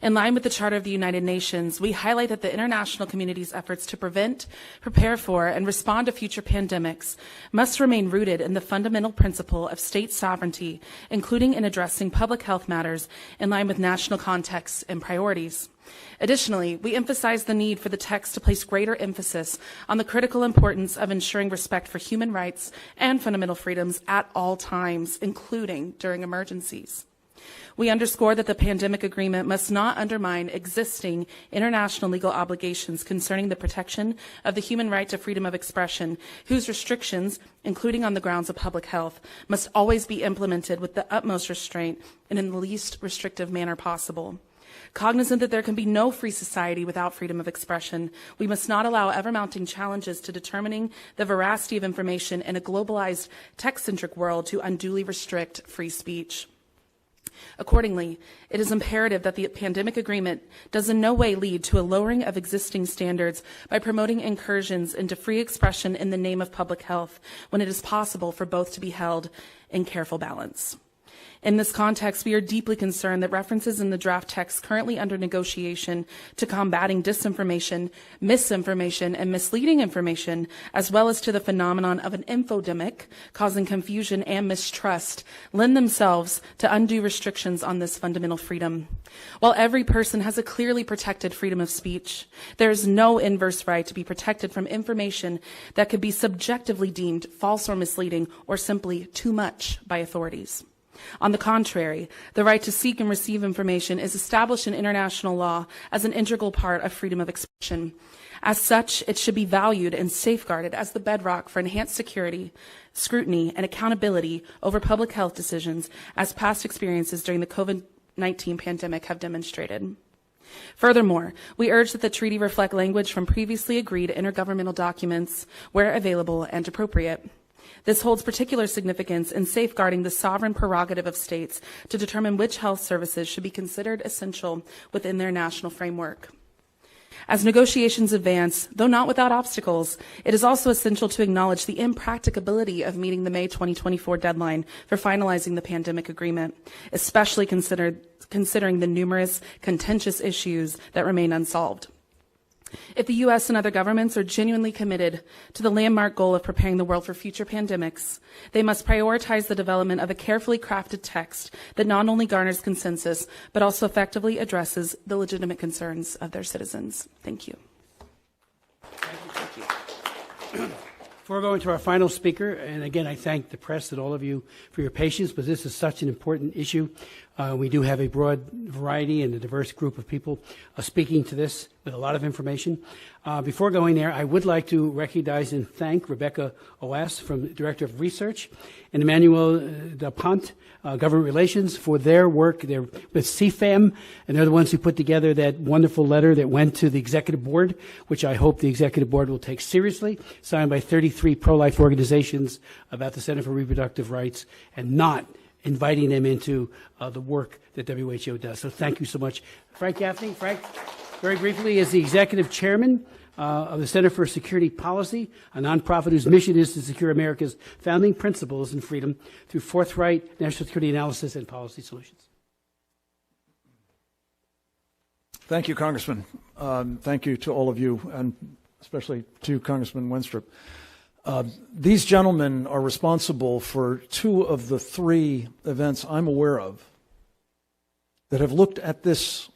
In line with the Charter of the United Nations, we highlight that the international community's efforts to prevent, prepare for, and respond to future pandemics must remain rooted in the fundamental principle of state sovereignty, including in addressing public health matters in line with national contexts and priorities. Additionally, we emphasize the need for the text to place greater emphasis on the critical importance of ensuring respect for human rights and fundamental freedoms at all times, including during emergencies. We underscore that the pandemic agreement must not undermine existing international legal obligations concerning the protection of the human right to freedom of expression, whose restrictions, including on the grounds of public health, must always be implemented with the utmost restraint and in the least restrictive manner possible. Cognizant that there can be no free society without freedom of expression, we must not allow ever-mounting challenges to determining the veracity of information in a globalized, tech-centric world to unduly restrict free speech. Accordingly, it is imperative that the pandemic agreement does in no way lead to a lowering of existing standards by promoting incursions into free expression in the name of public health, when it is possible for both to be held in careful balance. In this context, we are deeply concerned that references in the draft text currently under negotiation to combating disinformation, misinformation, and misleading information, as well as to the phenomenon of an infodemic causing confusion and mistrust, lend themselves to undue restrictions on this fundamental freedom. While every person has a clearly protected freedom of speech, there is no inverse right to be protected from information that could be subjectively deemed false or misleading or simply too much by authorities. On the contrary, the right to seek and receive information is established in international law as an integral part of freedom of expression. As such, it should be valued and safeguarded as the bedrock for enhanced security, scrutiny, and accountability over public health decisions, as past experiences during the COVID-19 pandemic have demonstrated. Furthermore, we urge that the treaty reflect language from previously agreed intergovernmental documents where available and appropriate. This holds particular significance in safeguarding the sovereign prerogative of states to determine which health services should be considered essential within their national framework. As negotiations advance, though not without obstacles, it is also essential to acknowledge the impracticability of meeting the May 2024 deadline for finalizing the pandemic agreement, especially considering the numerous contentious issues that remain unsolved. If the U.S. and other governments are genuinely committed to the landmark goal of preparing the world for future pandemics, they must prioritize the development of a carefully crafted text that not only garners consensus, but also effectively addresses the legitimate concerns of their citizens. Thank you. Thank you. Before going to our final speaker, and again, I thank the press and all of you for your patience, but this is such an important issue. We do have a broad variety and a diverse group of people speaking to this with a lot of information. Before going there, I would like to recognize and thank Rebecca Oas, from Director of Research, and Emmanuel Dapont, Government Relations, for their work. They're with CFAM, and they're the ones who put together that wonderful letter that went to the Executive Board, which I hope the Executive Board will take seriously, signed by 33 pro-life organizations about the Center for Reproductive Rights, and not inviting them into the work that WHO does. So thank you so much. Frank Gaffney. Frank, very briefly, is the executive chairman of the Center for Security Policy, a nonprofit whose mission is to secure America's founding principles and freedom through forthright national security analysis and policy solutions. Thank you, Congressman. Thank you to all of you, and especially to Congressman Wenstrup. These gentlemen are responsible for 2 of the 3 events I'm aware of that have looked at this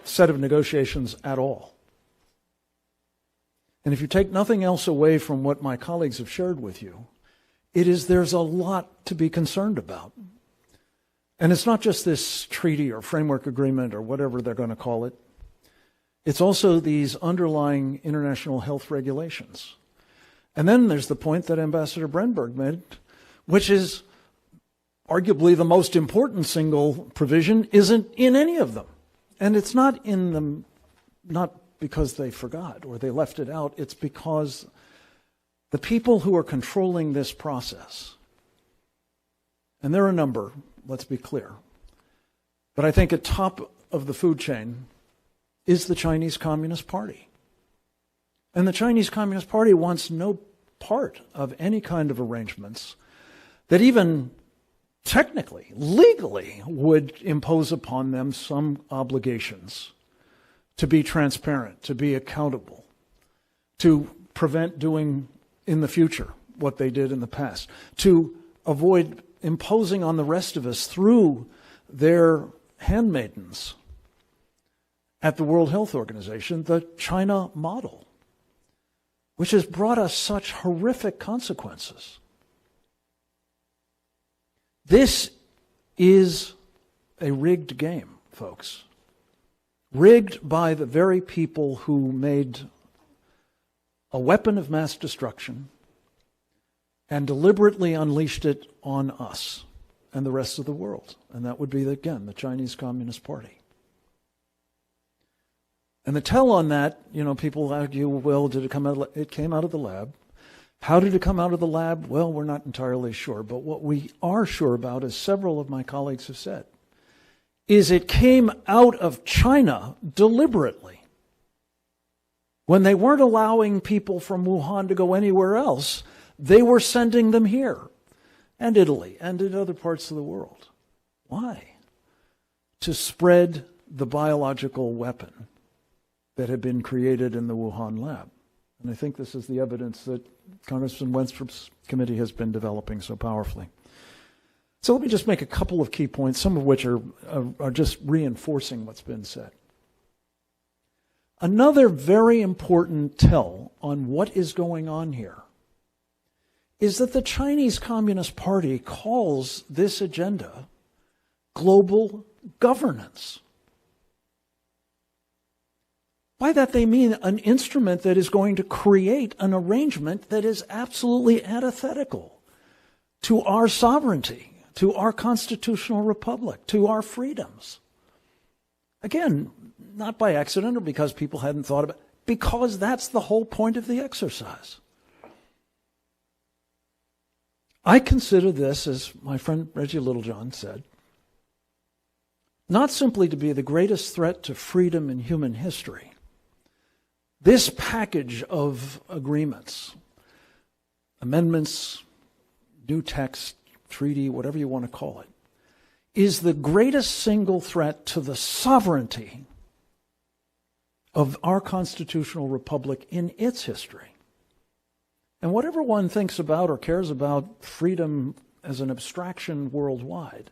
set of negotiations at all. And if you take nothing else away from what my colleagues have shared with you, it is there's a lot to be concerned about. And it's not just this treaty or framework agreement or whatever they're going to call it. It's also these underlying international health regulations. And then there's the point that Ambassador Brenberg made, which is arguably the most important single provision isn't in any of them. And it's not in them, not because they forgot or they left it out. It's because the people who are controlling this process, and there are a number, let's be clear, but I think at top of the food chain is the Chinese Communist Party. And the Chinese Communist Party wants no part of any kind of arrangements that even technically, legally, would impose upon them some obligations to be transparent, to be accountable, to prevent doing in the future what they did in the past, to avoid imposing on the rest of us through their handmaidens at the World Health Organization, the China model, which has brought us such horrific consequences. This is a rigged game, folks. Rigged by the very people who made a weapon of mass destruction and deliberately unleashed it on us and the rest of the world. And that would be, again, the Chinese Communist Party. And the tell on that, people argue, well, did it come out? It came out of the lab. How did it come out of the lab? Well, we're not entirely sure. But what we are sure about, as several of my colleagues have said, is it came out of China deliberately. When they weren't allowing people from Wuhan to go anywhere else, they were sending them here, and Italy, and in other parts of the world. Why? To spread the biological weapon that had been created in the Wuhan lab. And I think this is the evidence that Congressman Wenstrup's committee has been developing so powerfully. So let me just make a couple of key points, some of which are just reinforcing what's been said. Another very important tell on what is going on here is that the Chinese Communist Party calls this agenda global governance. By that they mean an instrument that is going to create an arrangement that is absolutely antithetical to our sovereignty, to our constitutional republic, to our freedoms. Again, not by accident or because people hadn't thought about it, because that's the whole point of the exercise. I consider this, as my friend Reggie Littlejohn said, not simply to be the greatest threat to freedom in human history. This package of agreements, amendments, new text, treaty, whatever you want to call it, is the greatest single threat to the sovereignty of our constitutional republic in its history. And whatever one thinks about or cares about freedom as an abstraction worldwide,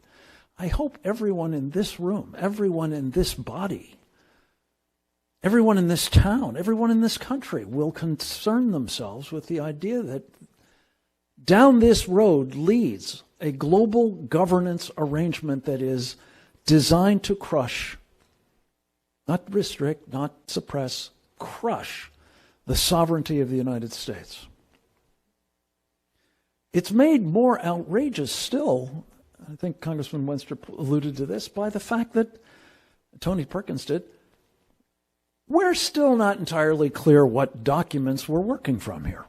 I hope everyone in this room, everyone in this body, everyone in this town, everyone in this country will concern themselves with the idea that down this road leads a global governance arrangement that is designed to crush, not restrict, not suppress, crush the sovereignty of the United States. It's made more outrageous still, I think Congressman Wenstrup alluded to this, by the fact that, Tony Perkins did, we're still not entirely clear what documents we're working from here.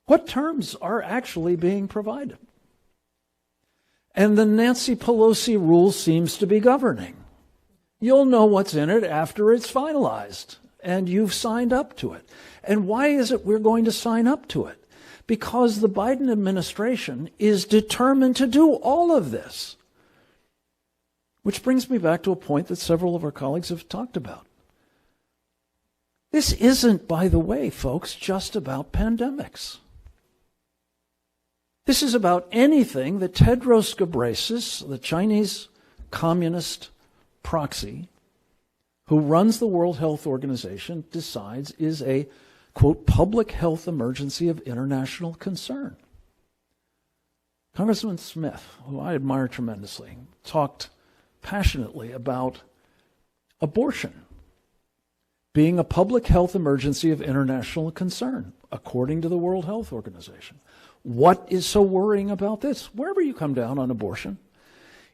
What terms are actually being provided? And the Nancy Pelosi rule seems to be governing. You'll know what's in it after it's finalized, and you've signed up to it. And why is it we're going to sign up to it? Because the Biden administration is determined to do all of this. Which brings me back to a point that several of our colleagues have talked about. This isn't, by the way, folks, just about pandemics. This is about anything that Tedros Ghebreyesus, the Chinese communist proxy, who runs the World Health Organization, decides is a, quote, public health emergency of international concern. Congressman Smith, who I admire tremendously, talked passionately about abortion being a public health emergency of international concern, according to the World Health Organization. What is so worrying about this, wherever you come down on abortion,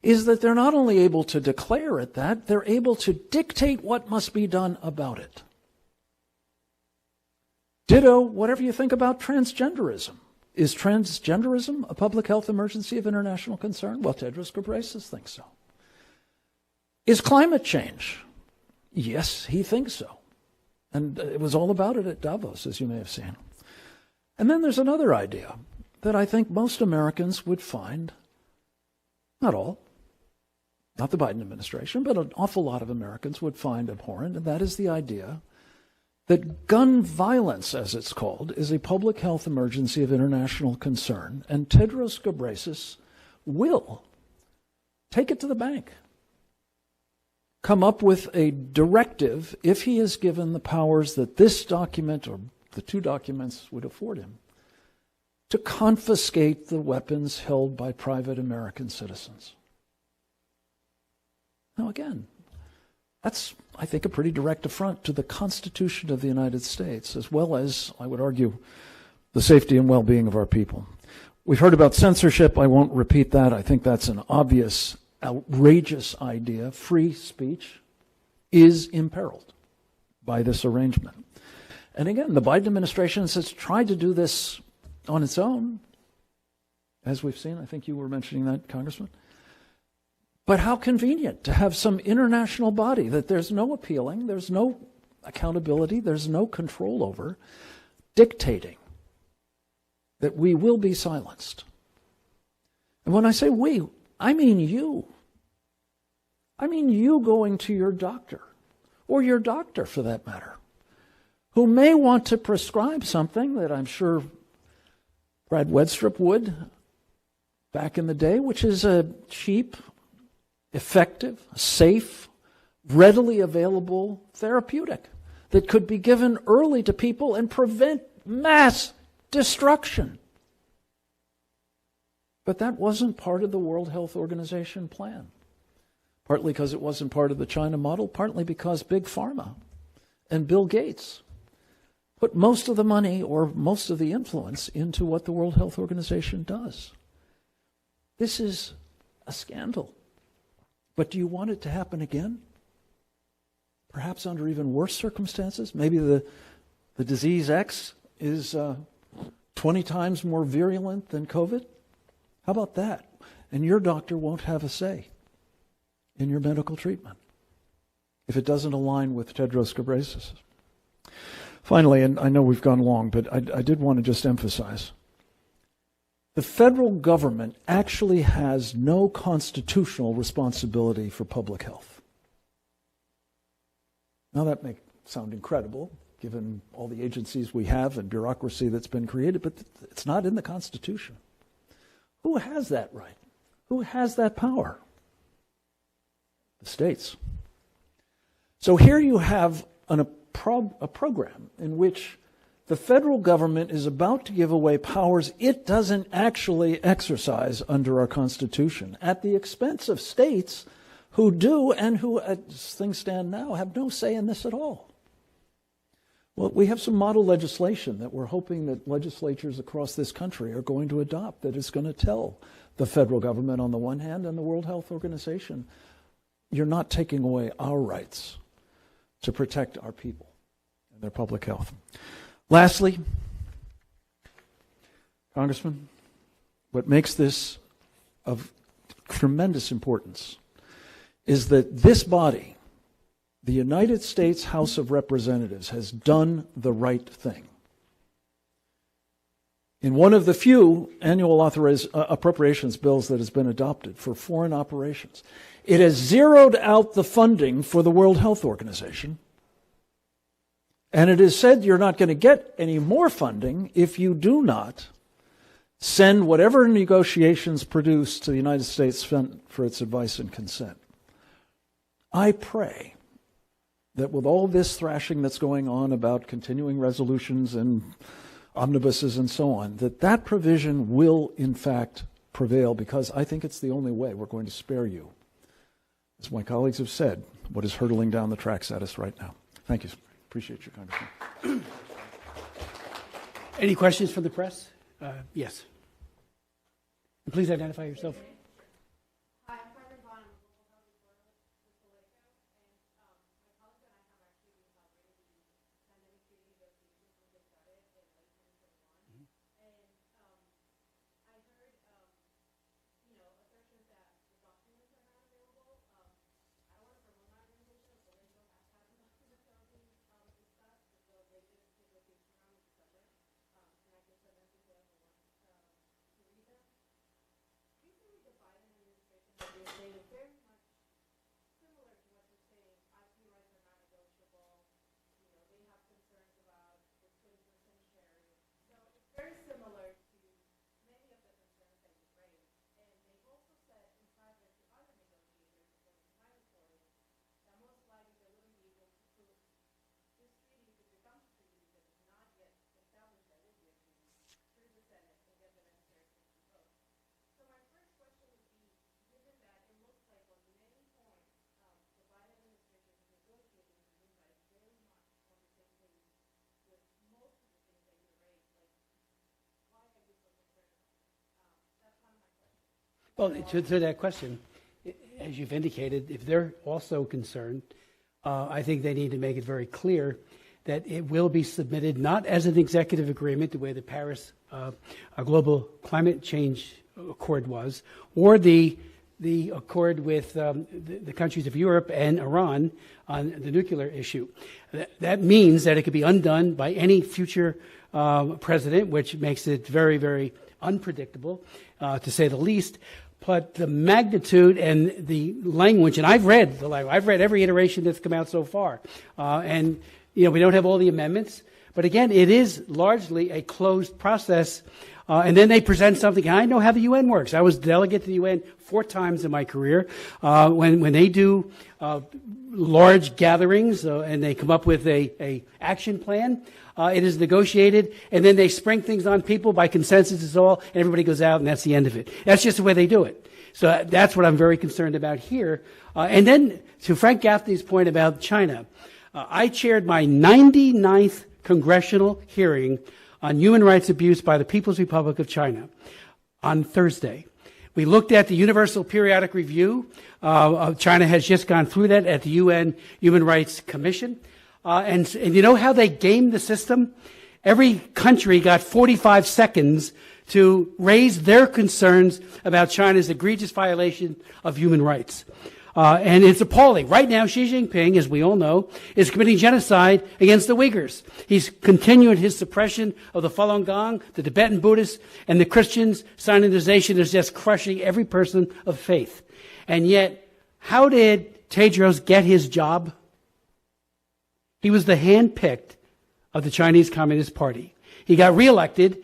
is that they're not only able to declare it that, they're able to dictate what must be done about it. Ditto, whatever you think about transgenderism. Is transgenderism a public health emergency of international concern? Well, Tedros Ghebreyesus thinks so. Is climate change? Yes, he thinks so. And it was all about it at Davos, as you may have seen. And then there's another idea that I think most Americans would find, not all, not the Biden administration, but an awful lot of Americans would find abhorrent, and that is the idea that gun violence, as it's called, is a public health emergency of international concern, and Tedros Ghebreyesus will take it to the bank, come up with a directive, if he is given the powers that this document or the two documents would afford him, to confiscate the weapons held by private American citizens. Now again, that's, I think, a pretty direct affront to the Constitution of the United States, as well as, I would argue, the safety and well-being of our people. We've heard about censorship. I won't repeat that. I think that's an obvious, outrageous idea. Free speech is imperiled by this arrangement. And again, the Biden administration has tried to do this on its own, as we've seen. I think you were mentioning that, Congressman. But how convenient to have some international body that there's no appealing, there's no accountability, there's no control over, dictating that we will be silenced. And when I say we, I mean you. I mean you going to your doctor, or your doctor for that matter, who may want to prescribe something that I'm sure Brad Wedstrup would back in the day, which is a cheap, effective, safe, readily available therapeutic that could be given early to people and prevent mass destruction. But that wasn't part of the World Health Organization plan. Partly because it wasn't part of the China model, partly because Big Pharma and Bill Gates put most of the money or most of the influence into what the World Health Organization does. This is a scandal. But do you want it to happen again? Perhaps under even worse circumstances? Maybe the disease X is 20 times more virulent than COVID? How about that? And your doctor won't have a say in your medical treatment if it doesn't align with Tedros Ghebreyesus. Finally, and I know we've gone long, but I did want to just emphasize, the federal government actually has no constitutional responsibility for public health. Now that may sound incredible, given all the agencies we have and bureaucracy that's been created, but it's not in the Constitution. Who has that right? Who has that power? The states. So here you have a program in which the federal government is about to give away powers it doesn't actually exercise under our Constitution at the expense of states who do and who, as things stand now, have no say in this at all. Well, we have some model legislation that we're hoping that legislatures across this country are going to adopt that is going to tell the federal government on the one hand and the World Health Organization, you're not taking away our rights to protect our people and their public health. Lastly, Congressman, what makes this of tremendous importance is that this body, the United States House of Representatives, has done the right thing. In one of the few annual appropriations bills that has been adopted for foreign operations, it has zeroed out the funding for the World Health Organization, and it has said you're not going to get any more funding if you do not send whatever negotiations produced to the United States for its advice and consent. I pray that with all this thrashing that's going on about continuing resolutions and omnibuses and so on, that provision will in fact prevail, because I think it's the only way we're going to spare you, as my colleagues have said, what is hurtling down the tracks at us right now. Thank you. Appreciate you, Congressman. Any questions from the press? Yes. Please identify yourself. Well, to that question, as you've indicated, if they're also concerned, I think they need to make it very clear that it will be submitted not as an executive agreement, the way the Paris Global Climate Change Accord was, or the accord with the countries of Europe and Iran on the nuclear issue. That means that it could be undone by any future president, which makes it very, very unpredictable, to say the least. But the magnitude and the language, and I've read the language, I've read every iteration that's come out so far, and we don't have all the amendments. But again, it is largely a closed process. And then they present something. And I know how the UN works. I was delegate to the UN 4 times in my career. When they do large gatherings and they come up with a action plan, it is negotiated, and then they spring things on people by consensus is all, and everybody goes out, and that's the end of it. That's just the way they do it. So that's what I'm very concerned about here. And then to Frank Gaffney's point about China, I chaired my 99th congressional hearing on human rights abuse by the People's Republic of China on Thursday. We looked at the Universal Periodic Review. China has just gone through that at the UN Human Rights Commission. And you know how they gamed the system? Every country got 45 seconds to raise their concerns about China's egregious violation of human rights. And it's appalling. Right now, Xi Jinping, as we all know, is committing genocide against the Uyghurs. He's continuing his suppression of the Falun Gong, the Tibetan Buddhists, and the Christians. Zionization is just crushing every person of faith. And yet, how did Tedros get his job? He was the hand-picked of the Chinese Communist Party. He got reelected.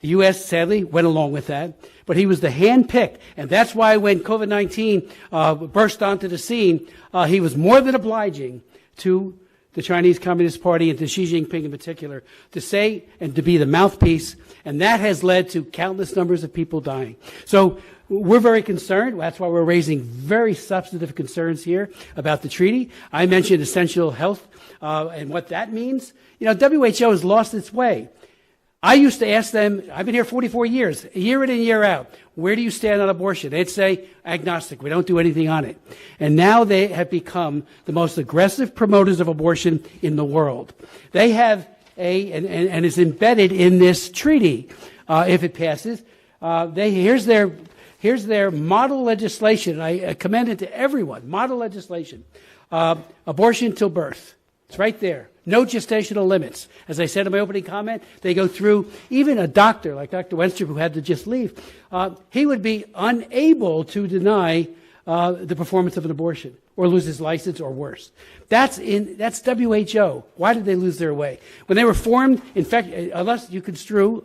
The U.S., sadly, went along with that. But he was the hand-picked. And that's why when COVID-19 burst onto the scene, he was more than obliging to the Chinese Communist Party and to Xi Jinping in particular to say and to be the mouthpiece. And that has led to countless numbers of people dying. So we're very concerned. That's why we're raising very substantive concerns here about the treaty. I mentioned essential health and what that means. WHO has lost its way. I used to ask them, I've been here 44 years, year in and year out, where do you stand on abortion? They'd say, agnostic, we don't do anything on it. And now they have become the most aggressive promoters of abortion in the world. They have and it's embedded in this treaty, if it passes, here's Here's their model legislation. I commend it to everyone. Model legislation. Abortion till birth. It's right there. No gestational limits. As I said in my opening comment, they go through, even a doctor like Dr. Wenstrup, who had to just leave, he would be unable to deny the performance of an abortion or lose his license or worse. That's WHO. Why did they lose their way? When they were formed, unless you construe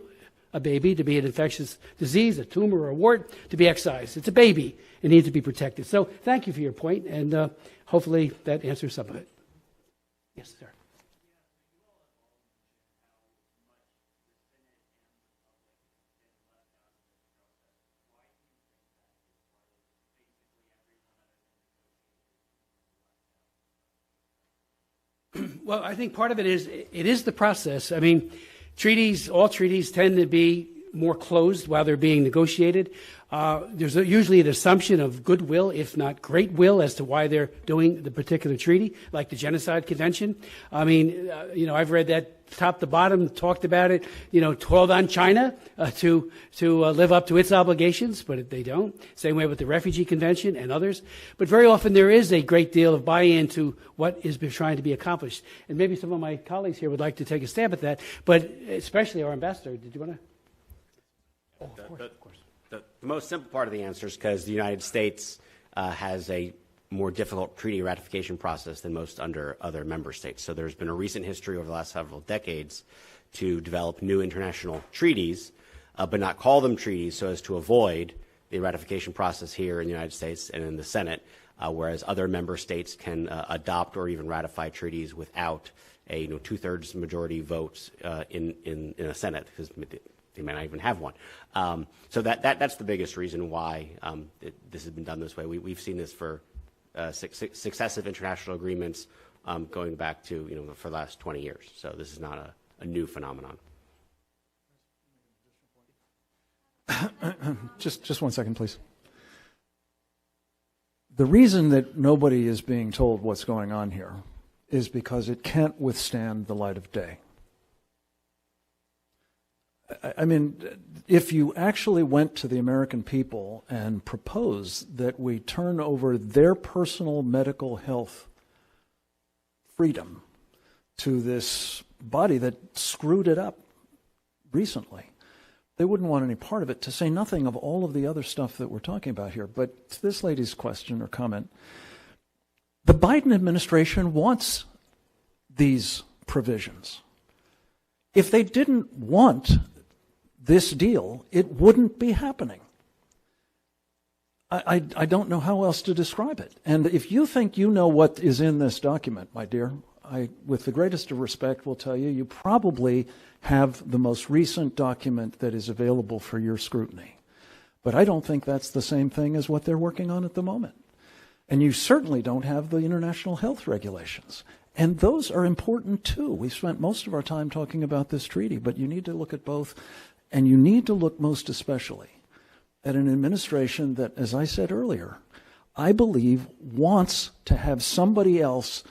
a baby to be an infectious disease, a tumor or a wart, to be excised. It's a baby. It needs to be protected. So thank you for your point, and hopefully that answers some of it. Yes, sir. Well, I think part of it is the process. I mean, all treaties tend to be more closed while they're being negotiated. There's usually an assumption of goodwill, if not great will, as to why they're doing the particular treaty, like the Genocide Convention. I mean, I've read that top to bottom, talked about it, called on China to live up to its obligations, but they don't. Same way with the Refugee Convention and others. But very often there is a great deal of buy-in to what is trying to be accomplished. And maybe some of my colleagues here would like to take a stab at that, but especially our ambassador. Did you want to? Oh, of course. The most simple part of the answer is because the United States has a more difficult treaty ratification process than most other member states. So there's been a recent history over the last several decades to develop new international treaties, but not call them treaties so as to avoid the ratification process here in the United States and in the Senate, whereas other member states can adopt or even ratify treaties without a two-thirds majority votes in a Senate, because they may not even have one. So that's the biggest reason why this has been done this way. We've seen this for successive international agreements going back to, for the last 20 years. So this is not a new phenomenon. Just 1 second, please. The reason that nobody is being told what's going on here is because it can't withstand the light of day. I mean, if you actually went to the American people and proposed that we turn over their personal medical health freedom to this body that screwed it up recently, they wouldn't want any part of it, to say nothing of all of the other stuff that we're talking about here. But to this lady's question or comment, the Biden administration wants these provisions. If they didn't want this deal, it wouldn't be happening. I don't know how else to describe it. And if you think you know what is in this document, my dear, I, with the greatest of respect, will tell you, you probably have the most recent document that is available for your scrutiny. But I don't think that's the same thing as what they're working on at the moment. And you certainly don't have the international health regulations. And those are important too. We've spent most of our time talking about this treaty, but you need to look at both. And you need to look most especially at an administration that, as I said earlier, I believe wants to have somebody else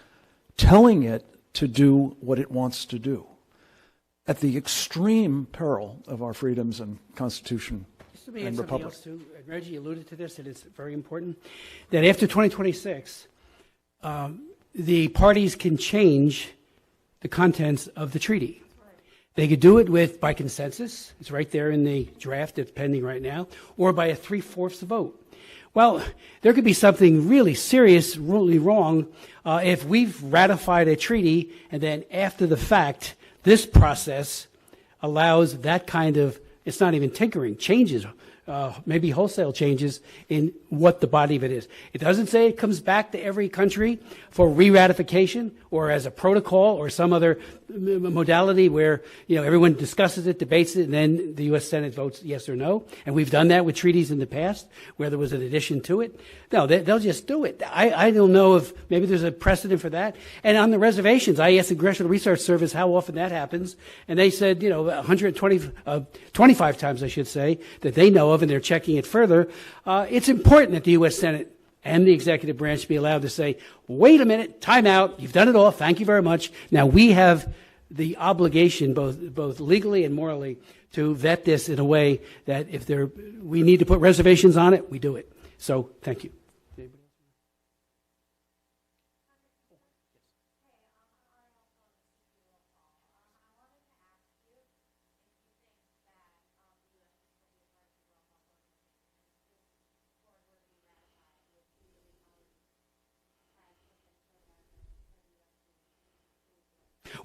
telling it to do what it wants to do, at the extreme peril of our freedoms and Constitution and Republic. Else too. Reggie alluded to this, and it's very important, that after 2026, the parties can change the contents of the treaty. They could do it by consensus. It's right there in the draft that's pending right now, or by a 3/4 vote. Well, there could be something really serious, really wrong, if we've ratified a treaty and then after the fact, this process allows that kind of, it's not even tinkering, changes, maybe wholesale changes in what the body of it is. It doesn't say it comes back to every country for re-ratification or as a protocol or some other modality where everyone discusses it, debates it, and then the U.S. Senate votes yes or no. And we've done that with treaties in the past where there was an addition to it. No, they'll just do it. I don't know if maybe there's a precedent for that. And on the reservations, I asked the Congressional Research Service how often that happens, and they said 25 times, I should say, that they know of, and they're checking it further. It's important that the U.S. Senate and the executive branch be allowed to say, wait a minute, time out, you've done it all, thank you very much. Now we have the obligation, both legally and morally, to vet this in a way that if we need to put reservations on it, we do it. So, thank you.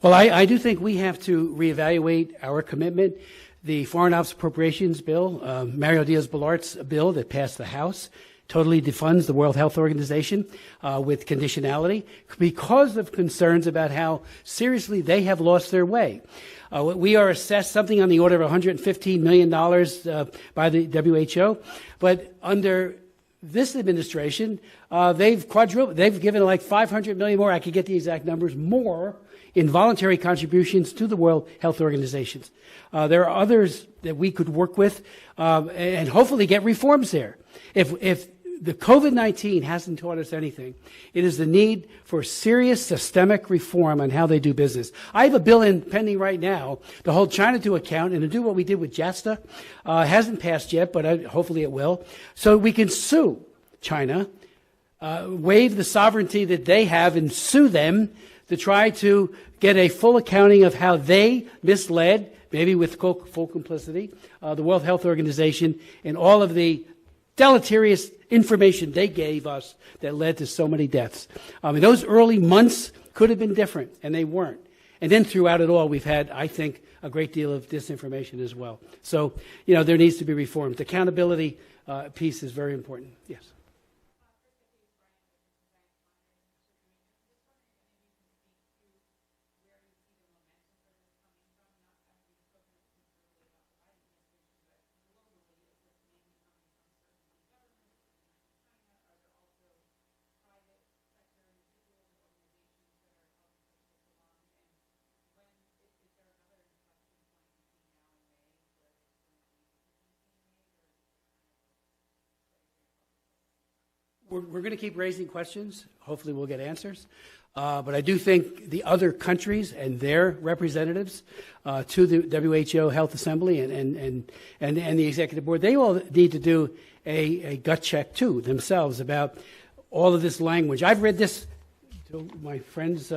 Well, I do think we have to reevaluate our commitment. The Foreign Ops Appropriations Bill, Mario Diaz-Balart's bill that passed the House, totally defunds the World Health Organization with conditionality because of concerns about how seriously they have lost their way. We are assessed something on the order of $115 million by the WHO, but under this administration, they've quadrupled. They've given like $500 million more. I could get the exact numbers more in voluntary contributions to the World Health Organizations. There are others that we could work with and hopefully get reforms there. If the COVID-19 hasn't taught us anything, it is the need for serious systemic reform on how they do business. I have a bill pending right now to hold China to account and to do what we did with JASTA. Hasn't passed yet, but hopefully it will. So we can sue China, waive the sovereignty that they have and sue them to try to get a full accounting of how they misled, maybe with full complicity, the World Health Organization and all of the deleterious information they gave us that led to so many deaths. Those early months could have been different, and they weren't. And then throughout it all, we've had, I think, a great deal of disinformation as well. So, there needs to be reforms. The accountability piece is very important. Yes. We're going to keep raising questions. Hopefully we'll get answers. But I do think the other countries and their representatives to the WHO Health Assembly and the Executive Board, they all need to do a gut check too themselves about all of this language. I've read this, to my friend's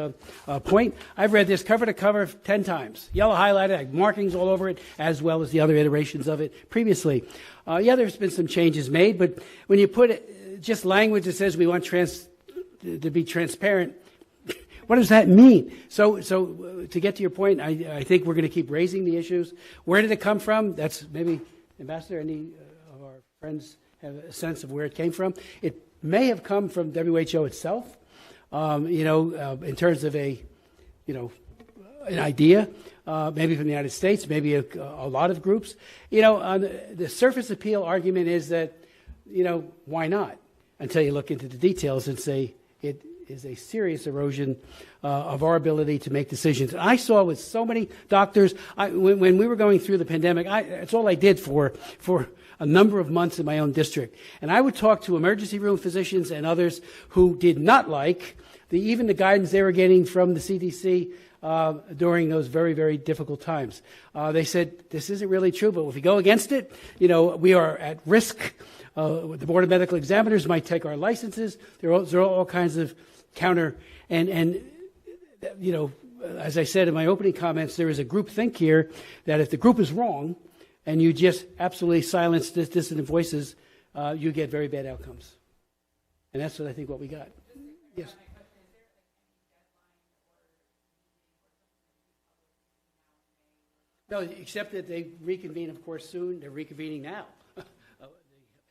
point, I've read this cover to cover 10 times. Yellow highlighted, I have markings all over it, as well as the other iterations of it previously. There's been some changes made, but when you put it, just language that says we want to be transparent, what does that mean? So to get to your point, I think we're going to keep raising the issues. Where did it come from? That's maybe, Ambassador, any of our friends have a sense of where it came from. It may have come from WHO itself, in terms of an idea, maybe from the United States, maybe a lot of groups. On the surface appeal argument is that, why not? Until you look into the details and say it is a serious erosion of our ability to make decisions. And I saw with so many doctors, when we were going through the pandemic, it's all I did for a number of months in my own district. And I would talk to emergency room physicians and others who did not like even the guidance they were getting from the CDC during those very, very difficult times. They said, this isn't really true, but if we go against it, we are at risk. The Board of Medical Examiners might take our licenses. There are all kinds of counter, and as I said in my opening comments, there is a group think here that if the group is wrong and you just absolutely silence dissident voices, you get very bad outcomes. And that's what I think what we got. Yes. No, except that they reconvene, of course, soon. They're reconvening now.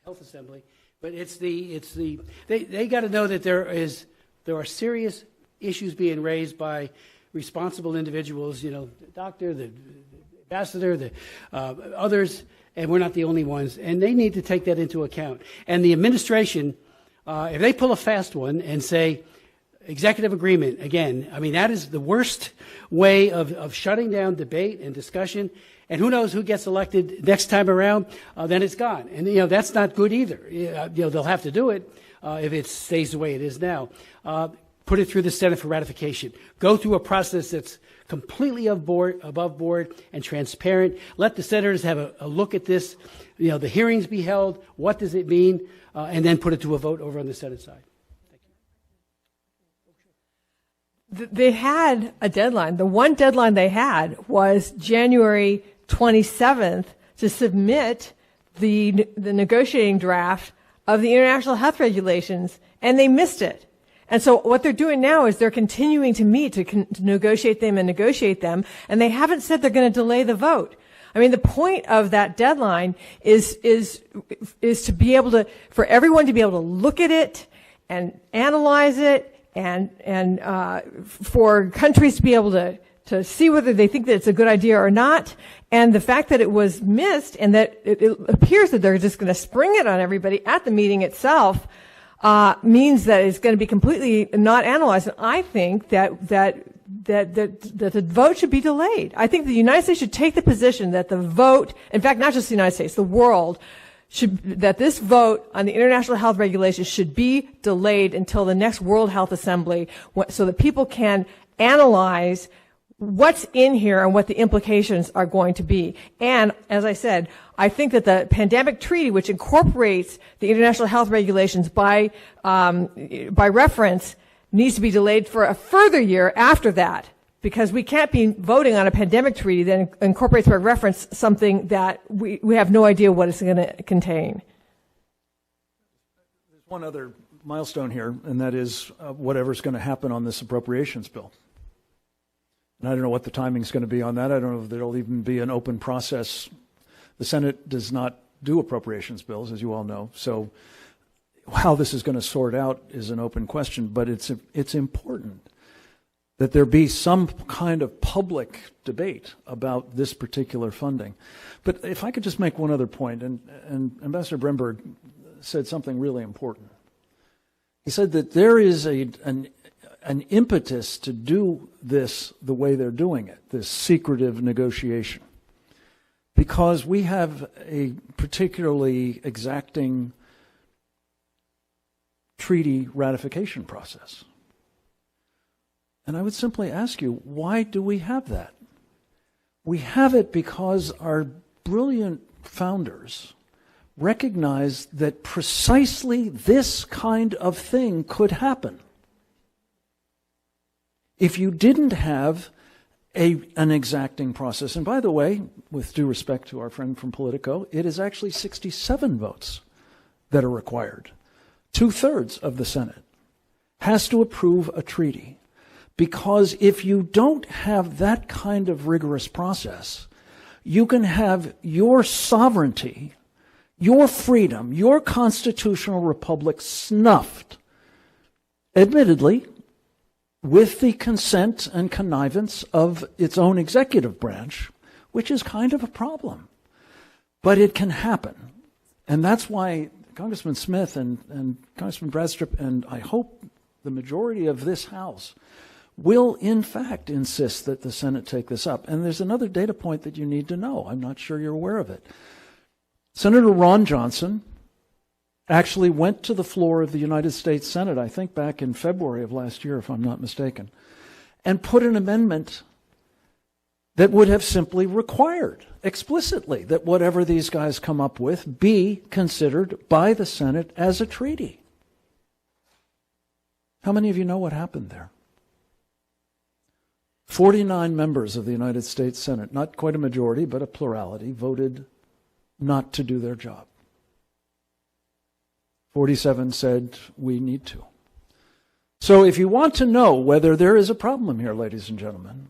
Health Assembly, but they got to know that there are serious issues being raised by responsible individuals, the doctor, the ambassador, the others, and we're not the only ones, and they need to take that into account. And the administration, if they pull a fast one and say executive agreement again, that is the worst way of shutting down debate and discussion. And who knows who gets elected next time around, then it's gone. And, that's not good either. They'll have to do it if it stays the way it is now. Put it through the Senate for ratification. Go through a process that's completely above board and transparent. Let the senators have a look at this, the hearings be held, what does it mean, and then put it to a vote over on the Senate side. They had a deadline. The one deadline they had was January 27th to submit the negotiating draft of the international health regulations, and they missed it. And so what they're doing now is they're continuing to meet to negotiate them, and they haven't said they're going to delay the vote. I mean, the point of that deadline is to be able to, for everyone to be able to look at it and analyze it, and for countries to be able to see whether they think that it's a good idea or not. And the fact that it was missed and that it appears that they're just going to spring it on everybody at the meeting itself means that it's going to be completely not analyzed. And I think that the vote should be delayed. I think the United States should take the position that the vote, in fact, not just the United States, the world, that this vote on the international health regulations should be delayed until the next World Health Assembly so that people can analyze what's in here and what the implications are going to be. And as I said, I think that the pandemic treaty, which incorporates the international health regulations by reference, needs to be delayed for a further year after that, because we can't be voting on a pandemic treaty that incorporates by reference something that we have no idea what it's going to contain. There's one other milestone here, and that is whatever's going to happen on this appropriations bill. And I don't know what the timing is going to be on that. I don't know if there'll even be an open process. The Senate does not do appropriations bills, as you all know. So how this is going to sort out is an open question, but it's important that there be some kind of public debate about this particular funding. But if I could just make one other point, and Ambassador Bremberg said something really important. He said that there is an impetus to do this the way they're doing it, this secretive negotiation, because we have a particularly exacting treaty ratification process. And I would simply ask you, why do we have that? We have it because our brilliant founders recognized that precisely this kind of thing could happen if you didn't have an exacting process. And by the way, with due respect to our friend from Politico, it is actually 67 votes that are required. 2/3 of the Senate has to approve a treaty. Because if you don't have that kind of rigorous process, you can have your sovereignty, your freedom, your constitutional republic snuffed, admittedly, with the consent and connivance of its own executive branch, which is kind of a problem. But it can happen. And that's why Congressman Smith and Congressman Bradstrip, and I hope the majority of this House, will in fact insist that the Senate take this up. And there's another data point that you need to know. I'm not sure you're aware of it. Senator Ron Johnson actually went to the floor of the United States Senate, I think back in February of last year, if I'm not mistaken, and put an amendment that would have simply required explicitly that whatever these guys come up with be considered by the Senate as a treaty. How many of you know what happened there? 49 members of the United States Senate, not quite a majority, but a plurality, voted not to do their job. 47 said, we need to. So if you want to know whether there is a problem here, ladies and gentlemen,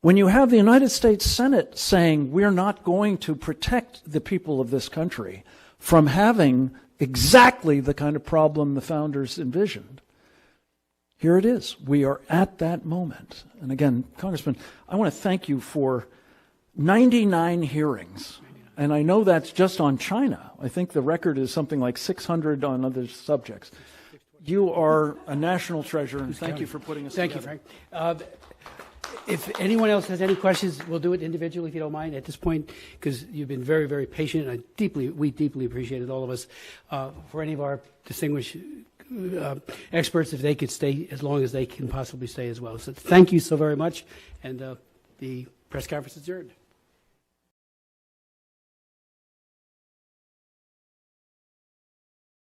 when you have the United States Senate saying we're not going to protect the people of this country from having exactly the kind of problem the founders envisioned, here it is. We are at that moment. And again, Congressman, I want to thank you for 99 hearings. And I know that's just on China. I think the record is something like 600 on other subjects. You are a national treasure, and thank you for putting us together. Thank you, Frank. If anyone else has any questions, we'll do it individually if you don't mind at this point, because you've been very, very patient. And we deeply appreciate it, all of us. For any of our distinguished experts if they could stay as long as they can possibly stay as well. So thank you so very much, and the press conference is adjourned.